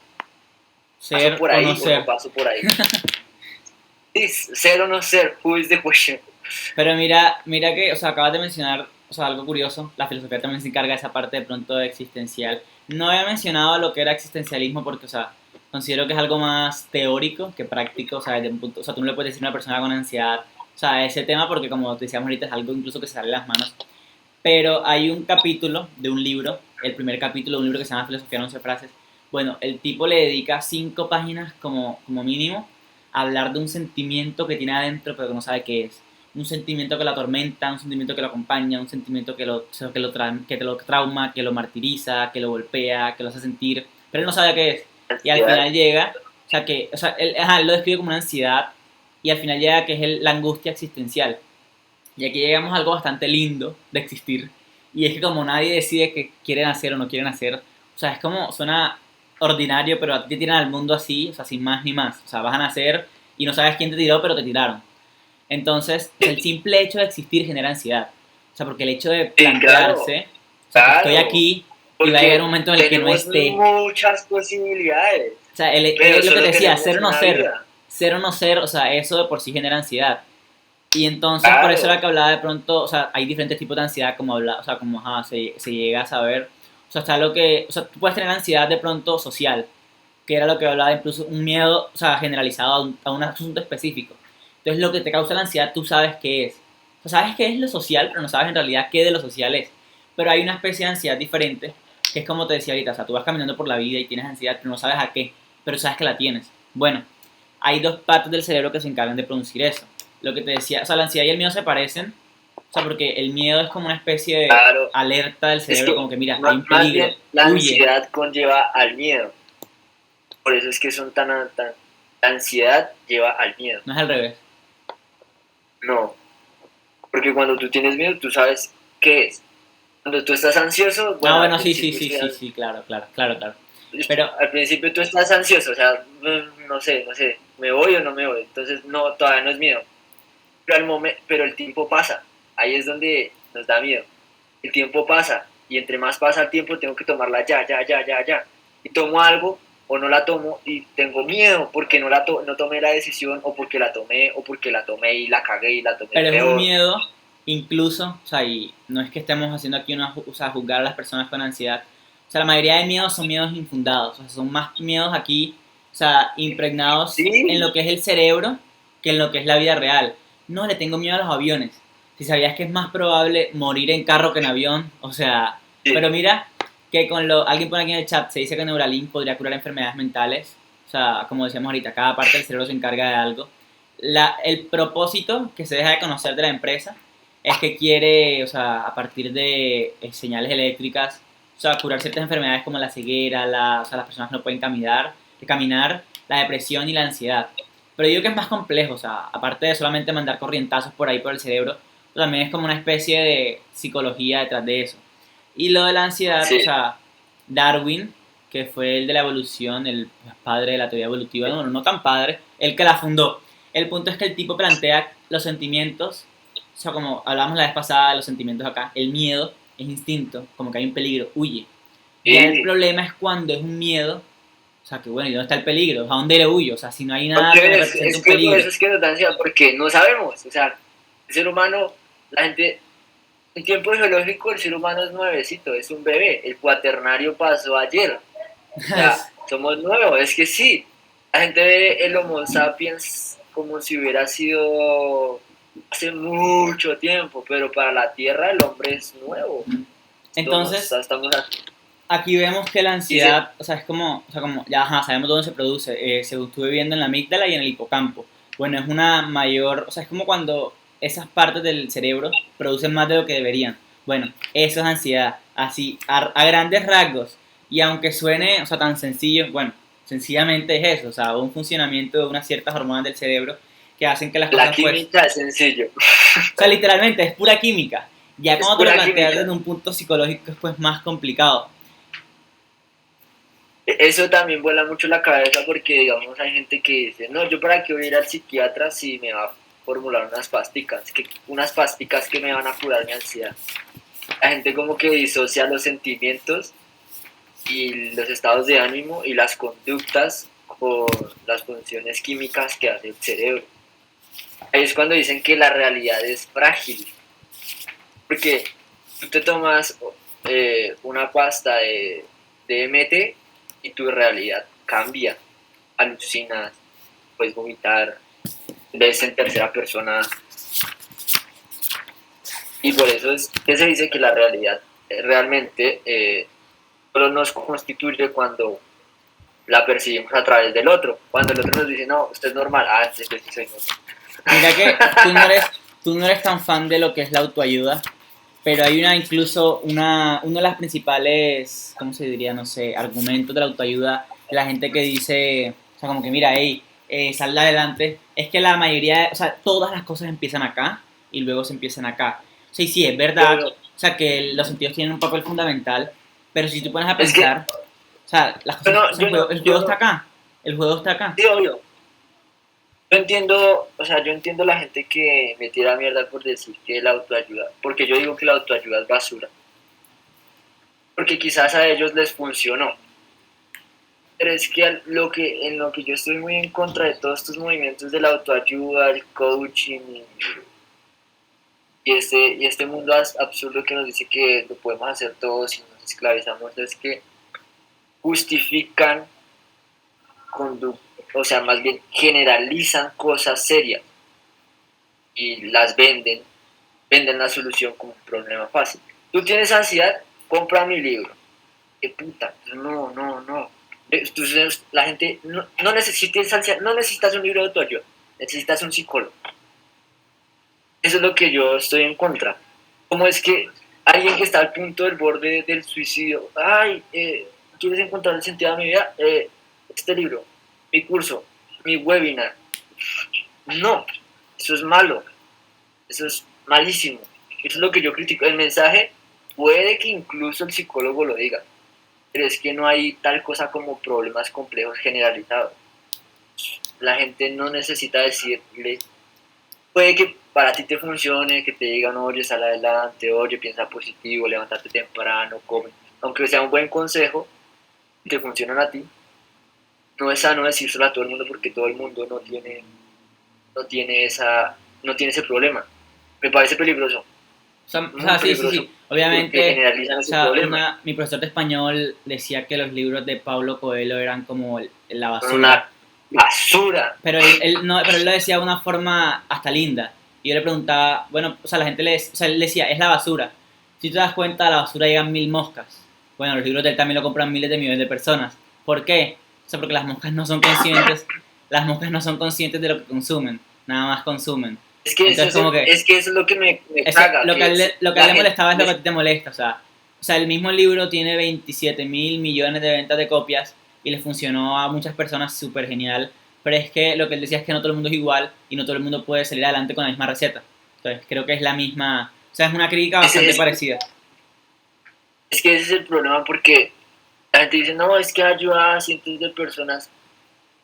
paso ser por o no ahí o no ser. paso por ahí. Ser o no ser, who is the question? Pero mira que, o sea, acabas de mencionar, o sea, algo curioso, la filosofía también se encarga de esa parte de pronto existencial. No había mencionado lo que era existencialismo porque, o sea, considero que es algo más teórico que práctico, o sea, desde un punto, o sea, tú no le puedes decir a una persona con ansiedad, o sea, ese tema porque como te decíamos ahorita es algo incluso que se sale de las manos. Pero hay un capítulo de un libro, el primer capítulo de un libro que se llama Filosofía en 11 frases. Bueno, el tipo le dedica 5 páginas como mínimo a hablar de un sentimiento que tiene adentro pero que no sabe qué es. Un sentimiento que lo atormenta, un sentimiento que lo acompaña, un sentimiento que te lo trauma, que lo martiriza, que lo golpea, que lo hace sentir, pero él no sabe qué es. Y al Ansiedad. final llega, o sea él lo describe como una ansiedad y al final llega que es la angustia existencial. Y aquí llegamos a algo bastante lindo de existir. Y es que como nadie decide que quieren hacer o no quieren hacer, o sea, es como, suena ordinario, pero a ti te tiran al mundo así, o sea, sin más ni más. O sea, vas a nacer y no sabes quién te tiró, pero te tiraron. Entonces, o sea, el simple hecho de existir genera ansiedad. O sea, porque el hecho de Sí, claro, plantearse, o sea, que estoy claro, aquí y va a llegar un porque momento en el que no tenemos esté. muchas posibilidades, O sea, pero lo que te solo decía, tenemos una vida. ser o no ser, o sea, eso de por sí genera ansiedad. Y entonces por eso era Claro, que hablaba de pronto, o sea, hay diferentes tipos de ansiedad, como habla, o sea, como se llega a saber. O sea, está lo que, o sea, tú puedes tener ansiedad de pronto social, que era lo que hablaba, incluso un miedo, o sea, generalizado a un asunto específico. Entonces lo que te causa la ansiedad tú sabes qué es. O sea, sabes qué es lo social, pero no sabes en realidad qué de lo social es. Pero hay una especie de ansiedad diferente, que es como te decía ahorita, o sea, tú vas caminando por la vida y tienes ansiedad, pero no sabes a qué, pero sabes que la tienes. Bueno, hay dos partes del cerebro que se encargan de producir eso. Lo que te decía, o sea, la ansiedad y el miedo se parecen, o sea, porque el miedo es como una especie de claro. alerta del Es cerebro, que como que mira, hay un más bien peligro, la huye. ansiedad conlleva al miedo. Por eso es que la ansiedad lleva al miedo. No es al revés. No, porque cuando tú tienes miedo, tú sabes qué es. Cuando tú estás ansioso, Ah, bueno, bueno, sí, sí, sí, sí, sí, claro, claro, claro, claro. Pero, al principio tú estás ansioso, o sea, no sé, me voy o no me voy, entonces no, todavía no es miedo. Pero el tiempo pasa, ahí es donde nos da miedo. El tiempo pasa, y entre más pasa el tiempo, tengo que tomarla ya, ya, ya, ya, ya. Y tomo algo, o no la tomo, y tengo miedo porque no tomé la decisión, o porque la tomé, o porque la tomé y la cagué y la tomé pero es un peor. miedo, incluso, o sea, y no es que estemos haciendo aquí o sea, juzgar a las personas con ansiedad. O sea, la mayoría de miedos son miedos infundados, o sea, son más miedos aquí, o sea, impregnados en Sí, lo que es el cerebro que en lo que es la vida real. No, le tengo miedo a los aviones. Si sabías que es más probable morir en carro que en avión, o sea, sí, pero mira que alguien pone aquí en el chat, se dice que Neuralink podría curar enfermedades mentales, o sea, como decíamos ahorita, cada parte del cerebro se encarga de algo. El propósito que se deja de conocer de la empresa es que quiere, o sea, a partir de señales eléctricas, o sea, curar ciertas enfermedades como la ceguera, o sea, las personas no pueden caminar, la depresión y la ansiedad. Pero yo digo que es más complejo, o sea, aparte de solamente mandar corrientazos por ahí por el cerebro, también es como una especie de psicología detrás de eso. Y lo de la ansiedad, o sí. sea, Darwin, que fue el de la evolución, el padre de la teoría evolutiva, bueno, no tan padre, el que la fundó. El punto es que el tipo plantea los sentimientos, o sea, como hablábamos la vez pasada de los sentimientos acá, el miedo es instinto, como que hay un peligro, huye. Ya el Sí, problema es cuando es un miedo, o sea, que bueno, ¿y dónde está el peligro? ¿A dónde le huyo? O sea, si no hay nada que me porque represente es un que por peligro. eso es que nos da ansiedad, porque no sabemos, o sea, el ser humano, la gente, en tiempo geológico el ser humano es nuevecito, es un bebé, el cuaternario pasó ayer, o sea, somos nuevos, es que sí, la gente ve el Homo sapiens como si hubiera sido hace mucho tiempo, pero para la Tierra el hombre es nuevo, Entonces, estamos aquí vemos que la y se, ansiedad, o sea, es como, o sea, como ya ajá, sabemos dónde se produce, se estuvo viviendo en la amígdala y en el hipocampo. Bueno, es una mayor, o sea, es como cuando esas partes del cerebro producen más de lo que deberían. Bueno, eso es ansiedad, así, a grandes rasgos. Y aunque suene, o sea, tan sencillo, bueno, sencillamente es eso, o sea, un funcionamiento de unas ciertas hormonas del cerebro que hacen que las la cosas, pues, química es sencillo, o sea, literalmente es pura química. Ya es cuando te lo pura planteas química. desde un punto psicológico es pues más complicado. Eso también vuela mucho la cabeza porque, digamos, hay gente que dice, no, yo para qué voy a ir al psiquiatra si me va a formular unas pasticas que me van a curar mi ansiedad. La gente como que disocia los sentimientos y los estados de ánimo y las conductas con las funciones químicas que hace el cerebro. Ahí es cuando dicen que la realidad es frágil, porque tú te tomas una pasta de DMT y tu realidad cambia, alucinas, puedes vomitar, ves en tercera persona y por eso es que se dice que la realidad realmente solo nos constituye cuando la percibimos a través del otro. Cuando el otro nos dice, no, usted es normal, entonces sí soy normal. Mira que tú no eres tan fan de lo que es la autoayuda, pero hay incluso uno de las principales, ¿cómo se diría? No sé, argumentos de la autoayuda, de la gente que dice, o sea, como que mira, hey, sal de adelante, es que la mayoría, o sea, todas las cosas empiezan acá y luego se empiezan acá. O sea, y sí, es verdad, Pero o sea, que los sentidos tienen un papel fundamental, pero si tú pones a es que pensar, o sea, las cosas, o sea, el juego yo está no, acá, el juego está acá. sí, obvio. Yo entiendo, o sea, yo entiendo la gente que me tira mierda por decir que la autoayuda, porque yo digo que la autoayuda es basura, porque quizás a ellos les funcionó, pero es que en lo que yo estoy muy en contra de todos estos movimientos de la autoayuda, el coaching y este mundo absurdo que nos dice que lo podemos hacer todos y nos esclavizamos, es que justifican conductas, o sea, más bien generalizan cosas serias y las venden la solución como un problema fácil. Tú tienes ansiedad, compra mi libro. ¿Qué puta? No, no, no. Entonces, la gente no necesitas ansiedad, no necesitas un libro de autoayuda, necesitas un psicólogo. Eso es lo que yo estoy en contra. ¿Cómo es que alguien que está al punto del borde del suicidio, ay, ¿quieres encontrar el sentido de mi vida? Este libro, mi curso, mi webinar. No, eso es malo. Eso es malísimo. Eso es lo que yo critico. El mensaje puede que incluso el psicólogo lo diga, pero es que no hay tal cosa como problemas complejos generalizados. La gente no necesita decirle, puede que para ti te funcione, que te digan, oye, sal adelante, oye, piensa positivo, levántate temprano, come. Aunque sea un buen consejo, te funcionan a ti, no es sano decírselo a todo el mundo porque todo el mundo no tiene ese problema. Me parece peligroso, O muy sea, sí, sí, peligroso, sí. porque Obviamente, generalizan o ese sea, problema. mi profesor de español decía que los libros de Paulo Coelho eran como la Son basura. una basura. Pero él lo decía de una forma hasta linda. Y yo le preguntaba, bueno, o sea, o sea, él decía, es la basura. Si te das cuenta, a la basura llegan 1000 moscas. Bueno, los libros de él también lo compran miles de millones de personas. ¿Por qué? O sea, porque las moscas no son conscientes de lo que consumen, nada más consumen. Entonces, como que Es que eso es lo que me eso, caga, que lo que a él la le gente molestaba es lo que a ti te molesta. O sea, el mismo libro tiene 27.000 millones de ventas de copias y le funcionó a muchas personas súper genial. Pero es que lo que él decía es que no todo el mundo es igual y no todo el mundo puede salir adelante con la misma receta. Entonces, creo que es la misma. O sea, es una crítica ese bastante parecida. es que ese es el problema porque la gente dice, no, es que ayuda a cientos de personas,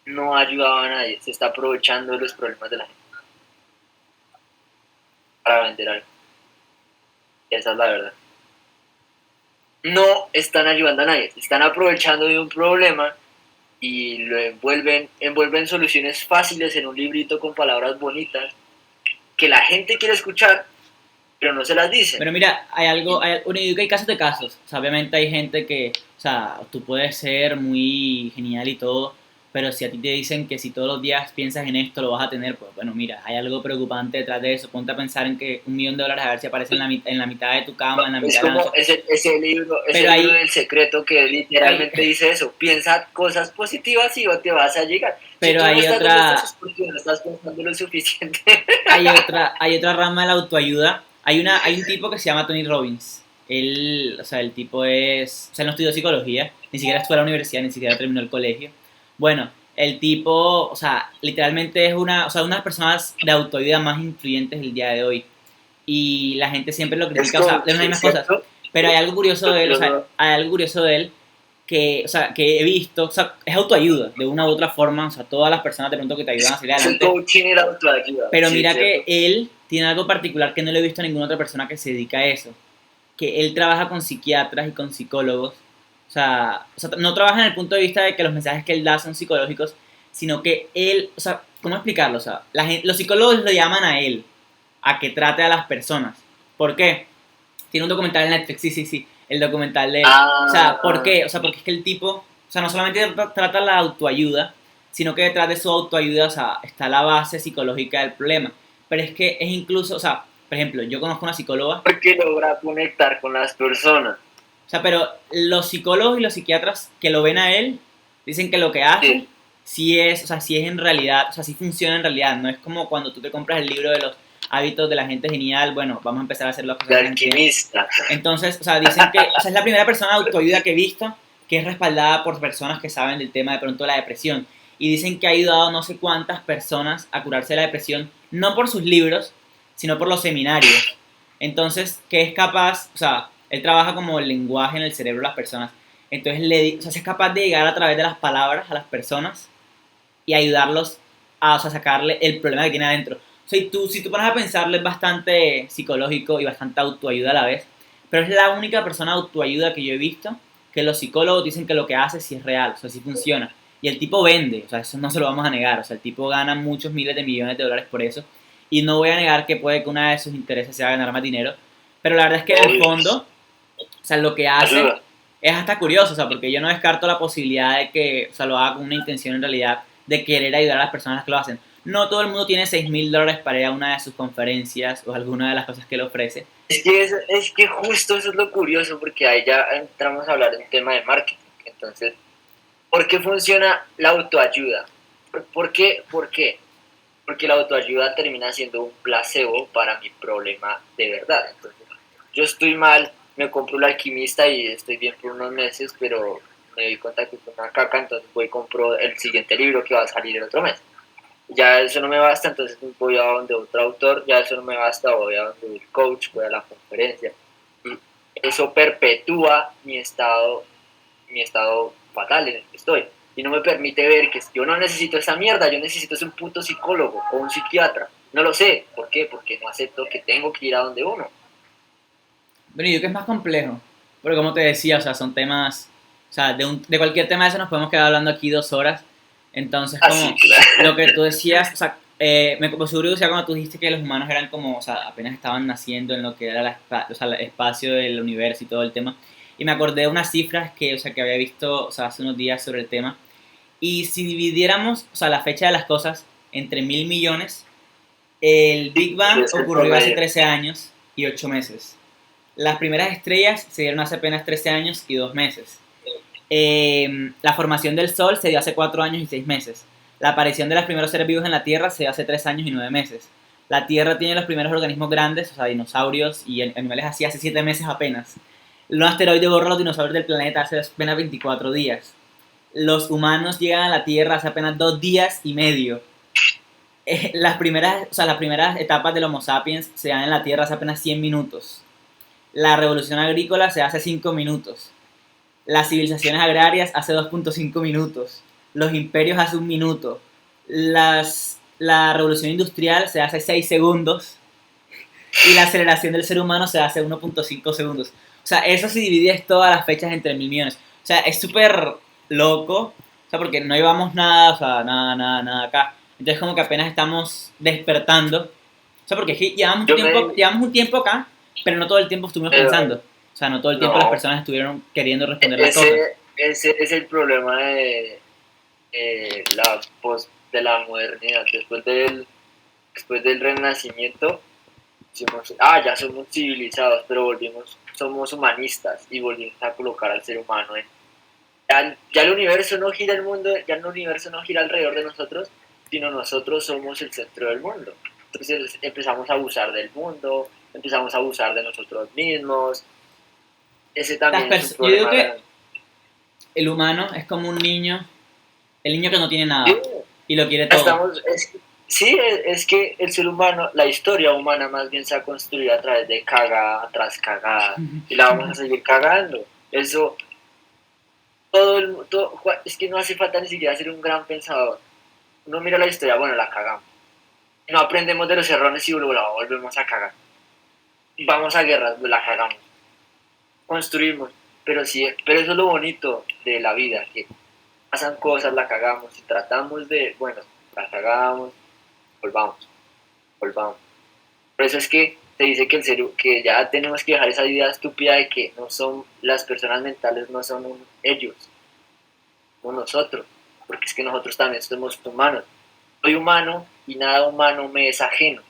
no ha ayudado a nadie, se está aprovechando de los problemas de la gente para vender algo. Esa es la verdad. No están ayudando a nadie, se están aprovechando de un problema y lo envuelven soluciones fáciles en un librito con palabras bonitas que la gente quiere escuchar, pero no se las dicen. Pero mira, bueno, yo digo que hay casos de casos. O sea, obviamente hay gente que, o sea, tú puedes ser muy genial y todo, pero si a ti te dicen que si todos los días piensas en esto lo vas a tener, pues bueno, mira, hay algo preocupante detrás de eso. Ponte a pensar en que $1.000.000 a ver si aparece en la mitad de tu cama, en la Es mitad de la como noche. ese Pero libro hay, del secreto que hay, literalmente dice eso, piensa cosas positivas y te vas a llegar. Si pero tú no hay estás donde estás otra, es porque no estás pensando lo suficiente. hay otra rama de la autoayuda. Hay un tipo que se llama Tony Robbins. O sea, el tipo o sea, él no estudió psicología, ni siquiera estuvo a la universidad, ni siquiera terminó el colegio. Bueno, el tipo, o sea, literalmente es o sea, una de las personas de autoayuda más influyentes del día de hoy. Y la gente siempre lo Es critica, o sea, de las coach, mismas cosas. ¿cierto? Pero hay algo curioso de él, o Yo sea, no. hay algo curioso de él que, o sea, que he visto, o sea, es autoayuda, de una u otra forma, o sea, todas las personas de pronto que te ayudan a salir Es el adelante. coaching y la autoayuda, Pero sí, mira que ¿cierto? él tiene algo particular que no le he visto a ninguna otra persona que se dedica a eso. Que él trabaja con psiquiatras y con psicólogos. O sea, no trabaja en el punto de vista de que los mensajes que él da son psicológicos, sino que él, o sea, ¿cómo explicarlo? O sea, los psicólogos le llaman a él a que trate a las personas. ¿Por qué? Tiene un documental en Netflix, sí, sí, sí, el documental de él. O sea, ¿por Ah, qué? O sea, porque es que el tipo, o sea, no solamente trata la autoayuda, sino que detrás de su autoayuda, o sea, está la base psicológica del problema. Pero es que es incluso, o sea, por ejemplo, yo conozco una psicóloga, porque logra conectar con las personas. o sea, pero los psicólogos y los psiquiatras que lo ven a él dicen que lo que hace Sí, sí es, o sea, sí es en realidad, o sea, sí funciona en realidad. No es como cuando tú te compras el libro de los hábitos de la gente genial, bueno, vamos a empezar a hacer las cosas de que la gente tiene. alquimista. Entonces, o sea, dicen que, o sea, es la primera persona de autoayuda que he visto que es respaldada por personas que saben del tema de pronto de la depresión. Y dicen que ha ayudado a no sé cuántas personas a curarse de la depresión, no por sus libros, sino por los seminarios. Entonces, que es capaz, o sea, él trabaja como el lenguaje en el cerebro de las personas. Entonces, o sea, es capaz de llegar a través de las palabras a las personas y ayudarlos a, o sea, sacarle el problema que tiene adentro. O sea, si tú pones a pensarlo, es bastante psicológico y bastante autoayuda a la vez, pero es la única persona de autoayuda que yo he visto que los psicólogos dicen que lo que hace sí es real, o sea, sí funciona. Y el tipo vende, o sea, eso no se lo vamos a negar, o sea, el tipo gana muchos miles de millones de dólares por eso. Y no voy a negar que puede que una de sus intereses sea ganar más dinero, pero la verdad es que en el Obvio, fondo, o sea, lo que hace ayuda. es hasta curioso, o sea, porque yo no descarto la posibilidad de que, o sea, lo haga con una intención en realidad de querer ayudar a las personas que lo hacen. No todo el mundo tiene $6.000 para ir a una de sus conferencias o alguna de las cosas que él ofrece. Es que justo eso es lo curioso, porque ahí ya entramos a hablar de un tema de marketing. Entonces, ¿por qué funciona la autoayuda? ¿Por qué? ¿Por qué? Porque la autoayuda termina siendo un placebo para mi problema de verdad. Entonces, yo estoy mal, me compro el alquimista y estoy bien por unos meses, pero me doy cuenta que es una caca, entonces voy y compro el siguiente libro que va a salir el otro mes. Ya eso no me basta, entonces voy a donde otro autor, ya eso no me basta, voy a donde el coach, voy a la conferencia. Y eso perpetúa mi estado fatal en el que estoy. Y no me permite ver que yo no necesito esa mierda, yo necesito ser un puto psicólogo o un psiquiatra. No lo sé. ¿Por qué? Porque no acepto que tengo que ir a donde uno. Pero yo creo que es más complejo, porque como te decía, o sea, son temas, o sea, de cualquier tema de eso nos podemos quedar hablando aquí 2 horas, entonces Así, como claro. lo que tú decías, o sea, me causó curiosidad cuando tú dijiste que los humanos eran como, o sea, apenas estaban naciendo en lo que era o sea, el espacio del universo y todo el tema, y me acordé de unas cifras que, o sea, que había visto, o sea, hace unos días sobre el tema, y si dividiéramos, o sea, la fecha de las cosas entre 1.000 millones, el Big Bang Es el ocurrió hace promedio. 13 años y 8 meses. Las primeras estrellas se dieron hace apenas 13 años y 2 meses. La formación del Sol se dio hace 4 años y 6 meses. La aparición de los primeros seres vivos en la Tierra se dio hace 3 años y 9 meses. La Tierra tiene los primeros organismos grandes, o sea, dinosaurios y animales así, hace 7 meses apenas. Un asteroide borró a los dinosaurios del planeta hace apenas 24 días. Los humanos llegan a la Tierra hace apenas 2 días y medio. Las primeras etapas del Homo sapiens se dan en la Tierra hace apenas 100 minutos. La revolución agrícola se hace 5 minutos. Las civilizaciones agrarias hace 2.5 minutos. Los imperios hace 1 minuto. La revolución industrial se hace 6 segundos. Y la aceleración del ser humano se hace 1.5 segundos. O sea, eso si divides todas las fechas entre 1.000 millones. O sea, es súper loco. O sea, porque no llevamos nada, o sea, nada acá. Entonces como que apenas estamos despertando. O sea, porque es que Yo me... llevamos un tiempo acá, pero no todo el tiempo estuvimos pensando. Pero O sea, no todo el tiempo las no, personas estuvieron queriendo responder las cosas. ese es el problema de la post de la modernidad. Después del renacimiento, ya somos civilizados, pero somos humanistas y volvimos a colocar al ser humano en... Ya el universo no gira el mundo, ya el universo no gira alrededor de nosotros, sino nosotros somos el centro del mundo. Entonces empezamos a abusar del mundo, empezamos a abusar de nosotros mismos. Ese también es un Yo digo problema que grande. el humano es como un niño, el niño que no tiene Sí, nada y lo quiere todo. estamos, sí, es que el ser humano, la historia humana más bien se ha construido a través de cagada tras cagada y la vamos a seguir cagando. Eso, es que no hace falta ni siquiera ser un gran pensador. Uno mira la historia, bueno, la cagamos. No aprendemos de los errores y luego la volvemos a cagar. Vamos a guerras, la cagamos. Construimos, pero sí, pero eso es lo bonito de la vida, que pasan cosas, la cagamos y tratamos de, bueno, la cagamos, volvamos, volvamos. Por eso es que se dice que que ya tenemos que dejar esa idea estúpida de que no son las personas mentales, no son ellos, son nosotros, porque es que nosotros también somos humanos. Soy humano y nada humano me es ajeno.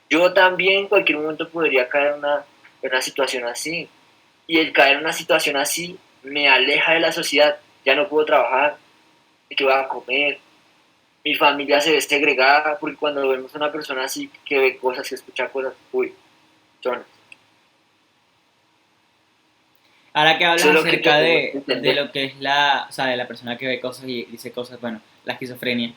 Yo también en cualquier momento podría caer en una situación así. Y el caer en una situación así me aleja de la sociedad. Ya no puedo trabajar, qué voy a comer, mi familia se ve segregada, porque cuando vemos a una persona así que ve cosas, que escucha cosas, uy, son. Ahora que hablas Eso es lo que acerca tenemos que de entender. lo que es o sea, de la persona que ve cosas y dice cosas, bueno, la esquizofrenia.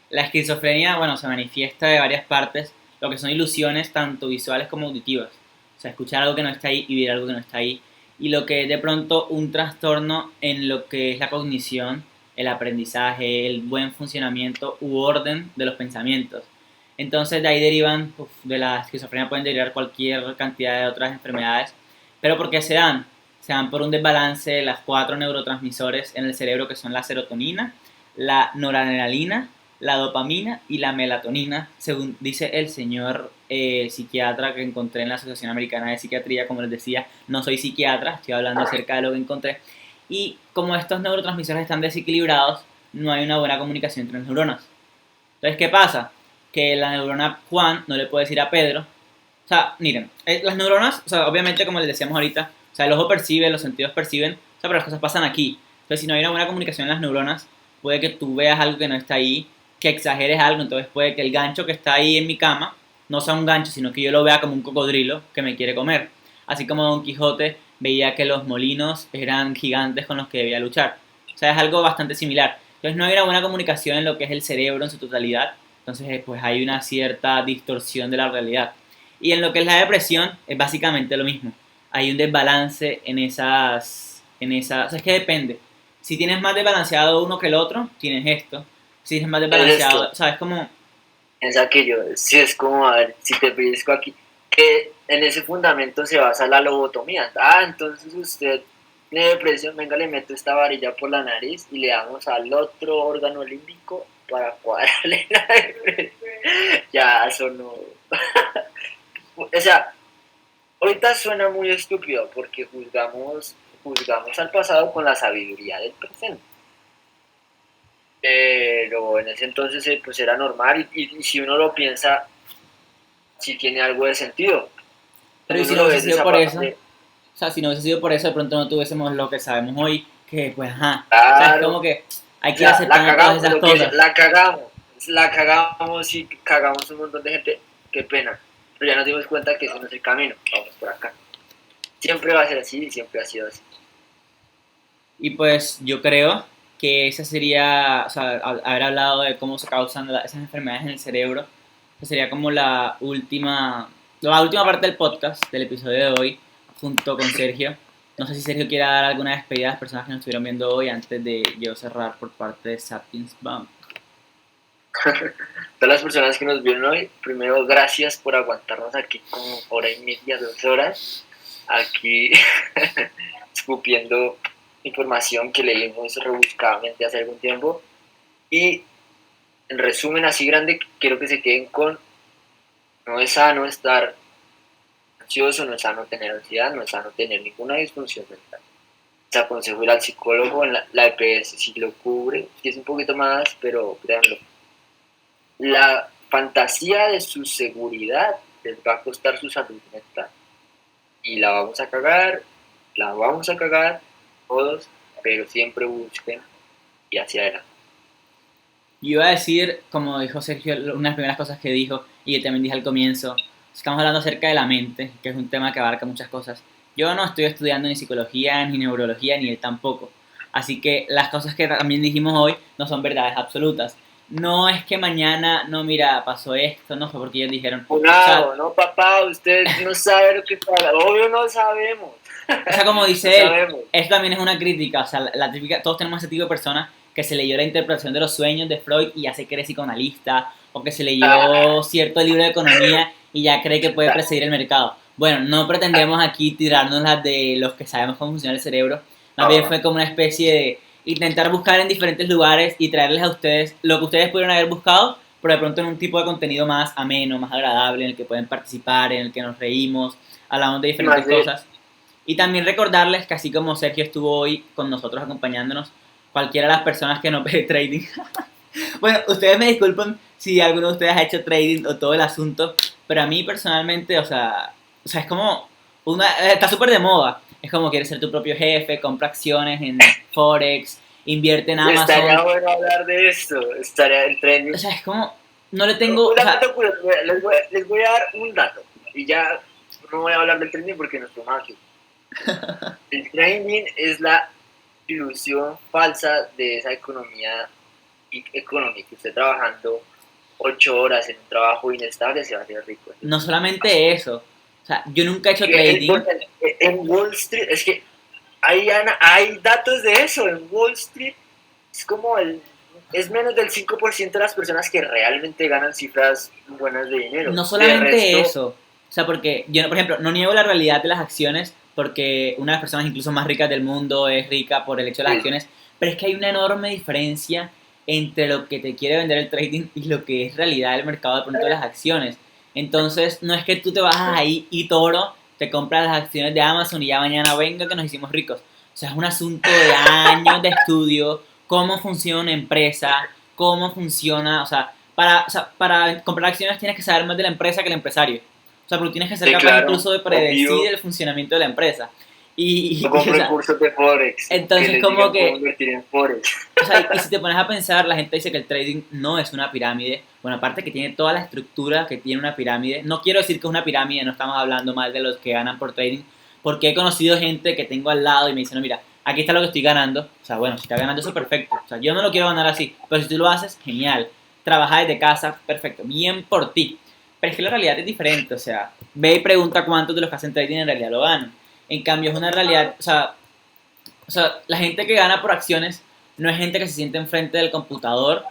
La esquizofrenia, bueno, se manifiesta de varias partes, lo que son ilusiones tanto visuales como auditivas. O sea, escuchar algo que no está ahí y ver algo que no está ahí. Y lo que es de pronto un trastorno en lo que es la cognición, el aprendizaje, el buen funcionamiento u orden de los pensamientos. Entonces de ahí derivan, de la esquizofrenia pueden derivar cualquier cantidad de otras enfermedades. Pero ¿por qué se dan? Se dan por un desbalance de las 4 neurotransmisores en el cerebro que son la serotonina, la noradrenalina, la dopamina y la melatonina, según dice el señor psiquiatra que encontré en la Asociación Americana de Psiquiatría. Como les decía, no soy psiquiatra, estoy hablando acerca de lo que encontré. Y como estos neurotransmisores están desequilibrados, no hay una buena comunicación entre las neuronas. Entonces, ¿qué pasa? Que la neurona Juan no le puede decir a Pedro. O sea, miren, las neuronas, o sea, obviamente como les decíamos ahorita, o sea, el ojo percibe, los sentidos perciben, o sea, pero las cosas pasan aquí. Entonces, si no hay una buena comunicación en las neuronas, puede que tú veas algo que no está ahí, que exageres algo, entonces puede que el gancho que está ahí en mi cama no sea un gancho, sino que yo lo vea como un cocodrilo que me quiere comer. Así como Don Quijote veía que los molinos eran gigantes con los que debía luchar. O sea, es algo bastante similar. Entonces no hay una buena comunicación en lo que es el cerebro en su totalidad. Entonces, pues hay una cierta distorsión de la realidad. Y en lo que es la depresión, es básicamente lo mismo. Hay un desbalance o sea, es que depende. Si tienes más desbalanceado uno que el otro, tienes esto. Si tienes más Es esto, desbalanceado, ¿sabes? Como, es aquello, si es como, a ver, si te pellizco aquí, que en ese fundamento se basa la lobotomía. Ah, entonces usted tiene depresión, venga, le meto esta varilla por la nariz y le damos al otro órgano límbico para cuadrarle la depresión. Ya, eso no. O sea, ahorita suena muy estúpido porque juzgamos al pasado con la sabiduría del presente. Pero en ese entonces pues era normal y si uno lo piensa, sí tiene algo de sentido. pero ¿y Cuando si uno no lo hubiese ve de sido esa por eso? parte, O sea, si no hubiese sido por eso, de pronto no tuviésemos lo que sabemos hoy, que pues, ajá. O sea, es claro, como que hay o que ir sea, la aceptando todas cagamos, esas lo que cosas. la cagamos y cagamos un montón de gente, qué pena. Pero ya nos dimos cuenta que ese no es el camino, vamos por acá. Siempre va a ser así y siempre ha sido así. Y pues yo creo que esa sería, o sea, haber hablado de cómo se causan esas enfermedades en el cerebro, esa sería como la última parte del podcast, del episodio de hoy, junto con Sergio. No sé si Sergio quiere dar alguna despedida a las personas que nos estuvieron viendo hoy antes de yo cerrar por parte de Sapiens Bank. Todas las personas que nos vieron hoy, primero gracias por aguantarnos aquí como hora y media, 2 horas, aquí escupiendo información que leímos rebuscadamente hace algún tiempo. Y en resumen así grande, quiero que se queden con: no es sano estar ansioso, no es sano tener ansiedad, no es sano tener ninguna disfunción mental. Les aconsejo ir al psicólogo, en la EPS sí lo cubre, sí es un poquito más, pero créanlo, la fantasía de su seguridad les va a costar su salud mental. Y la vamos a cagar todos, pero siempre busquen y hacia adelante. Yo iba a decir, como dijo Sergio, una de las primeras cosas que dijo, y que también dije al comienzo, estamos hablando acerca de la mente, que es un tema que abarca muchas cosas. Yo no estoy estudiando ni psicología, ni neurología, ni él tampoco. Así que las cosas que también dijimos hoy no son verdades absolutas. No es que mañana, no, mira, pasó esto, no fue porque ellos dijeron. O sea, Unado, no papá, usted no sabe lo que está hablando. Obvio no sabemos. O sea, como No dice él, sabemos. esto también es una crítica. O sea, la típica, todos tenemos ese tipo de persona que se leyó la interpretación de los sueños de Freud y ya se cree psicoanalista, o que se leyó cierto libro de economía y ya cree que puede presidir el mercado. Bueno, no pretendemos aquí tirarnos las de los que sabemos cómo funciona el cerebro. Más bien fue como una especie de intentar buscar en diferentes lugares y traerles a ustedes lo que ustedes pudieron haber buscado, pero de pronto en un tipo de contenido más ameno, más agradable, en el que pueden participar, en el que nos reímos, hablamos de diferentes Más de cosas. Y también recordarles que así como Sergio estuvo hoy con nosotros acompañándonos, cualquiera de las personas que no ve trading. Bueno, ustedes me disculpan si alguno de ustedes ha hecho trading o todo el asunto, pero a mí personalmente, o sea es como está súper de moda. Es como quieres ser tu propio jefe, compra acciones en Forex, invierte en estaría Amazon. bueno hablar de esto. Estaría el O trending. sea, es como, no le tengo, Un o sea, dato curioso, les voy a dar un dato. Y ya no voy a hablar del trending porque nos toma aquí. El trending es la ilusión falsa de esa economía económica. Usted trabajando 8 horas en un trabajo inestable se va a hacer rico. no solamente eso. O sea, yo nunca he hecho Que trading. en Wall Street, es que hay datos de eso. En Wall Street es como es menos del 5% de las personas que realmente ganan cifras buenas de dinero. No De solamente resto, eso, o sea, porque yo, por ejemplo, no niego la realidad de las acciones, porque una de las personas incluso más ricas del mundo es rica por el hecho de las sí, acciones, pero es que hay una enorme diferencia entre lo que te quiere vender el trading y lo que es realidad el mercado de pronto de las acciones. Entonces, no es que tú te bajas ahí y toro, te compras las acciones de Amazon y ya mañana venga que nos hicimos ricos. O sea, es un asunto de años de estudio, cómo funciona una empresa, cómo funciona, o sea, para comprar acciones tienes que saber más de la empresa que el empresario. O sea, porque tienes que ser sí, capaz claro, incluso de predecir obvio. el funcionamiento de la empresa. No O compren sea, cursos de Forex que entonces les como digan cómo que, invertir en Forex. o sea, y si te pones a pensar, la gente dice que el trading no es una pirámide. Bueno, aparte que tiene toda la estructura que tiene una pirámide. No quiero decir que es una pirámide, no estamos hablando mal de los que ganan por trading, porque he conocido gente que tengo al lado y me dicen, no, mira, aquí está lo que estoy ganando. O sea, bueno, si estás ganando eso, perfecto. O sea, yo no lo quiero ganar así, pero si tú lo haces, genial. trabaja desde casa, perfecto, bien por ti. Pero es que la realidad es diferente, o sea, ve y pregunta cuántos de los que hacen trading en realidad lo ganan. En cambio, es una realidad, o sea, la gente que gana por acciones no es gente que se siente enfrente del computador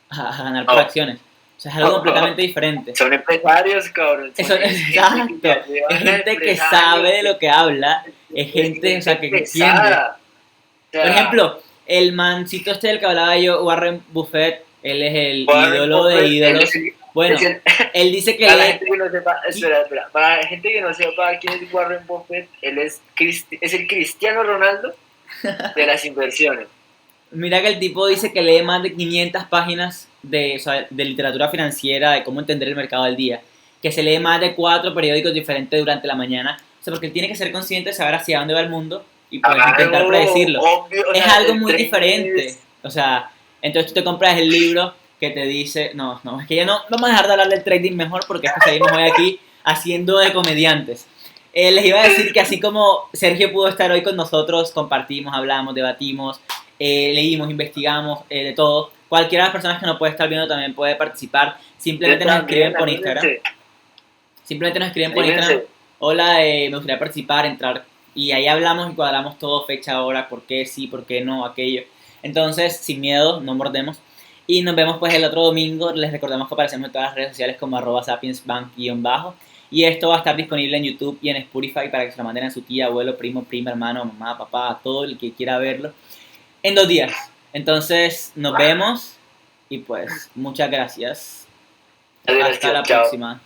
a ganar por acciones. O sea, es algo completamente diferente. Son empresarios, cabrón. Eso, exacto. Es gente que sabe de lo que habla, es gente, o sea, que entiende. Por ejemplo, el mancito este del que hablaba yo, Warren Buffett, él es el ídolo de ídolos. Bueno, él dice que para la gente que no sepa, espera, para la gente que no sepa quién es Warren Buffett, él es el Cristiano Ronaldo de las inversiones. Mira que el tipo dice que lee más de 500 páginas o sea, de literatura financiera, de cómo entender el mercado al día, que se lee más de 4 periódicos diferentes durante la mañana, o sea, porque él tiene que ser consciente de saber hacia dónde va el mundo y pues intentar predecirlo. Obvio, es algo muy diferente, o sea, entonces tú te compras el libro que te dice, no, es que ya no vamos a dejar de hablar del trading mejor porque es que seguimos hoy aquí haciendo de comediantes. Les iba a decir que así como Sergio pudo estar hoy con nosotros, compartimos, hablamos, debatimos, leímos, investigamos, de todo. Cualquiera de las personas que nos puede estar viendo también puede participar. Simplemente nos escriben por Instagram. Simplemente nos escriben por Instagram. Hola, me gustaría participar, entrar. Y ahí hablamos y cuadramos todo, fecha, hora, por qué sí, por qué no, aquello. Entonces, sin miedo, no mordemos. Y nos vemos pues el otro domingo. Les recordamos que aparecemos en todas las redes sociales como @sapiensbank_. Y esto va a estar disponible en YouTube y en Spotify para que se lo manden a su tía, abuelo, primo, prima, hermano, mamá, papá, a todo el que quiera verlo. En 2 días. Entonces, nos vemos y pues muchas gracias. Hasta la próxima.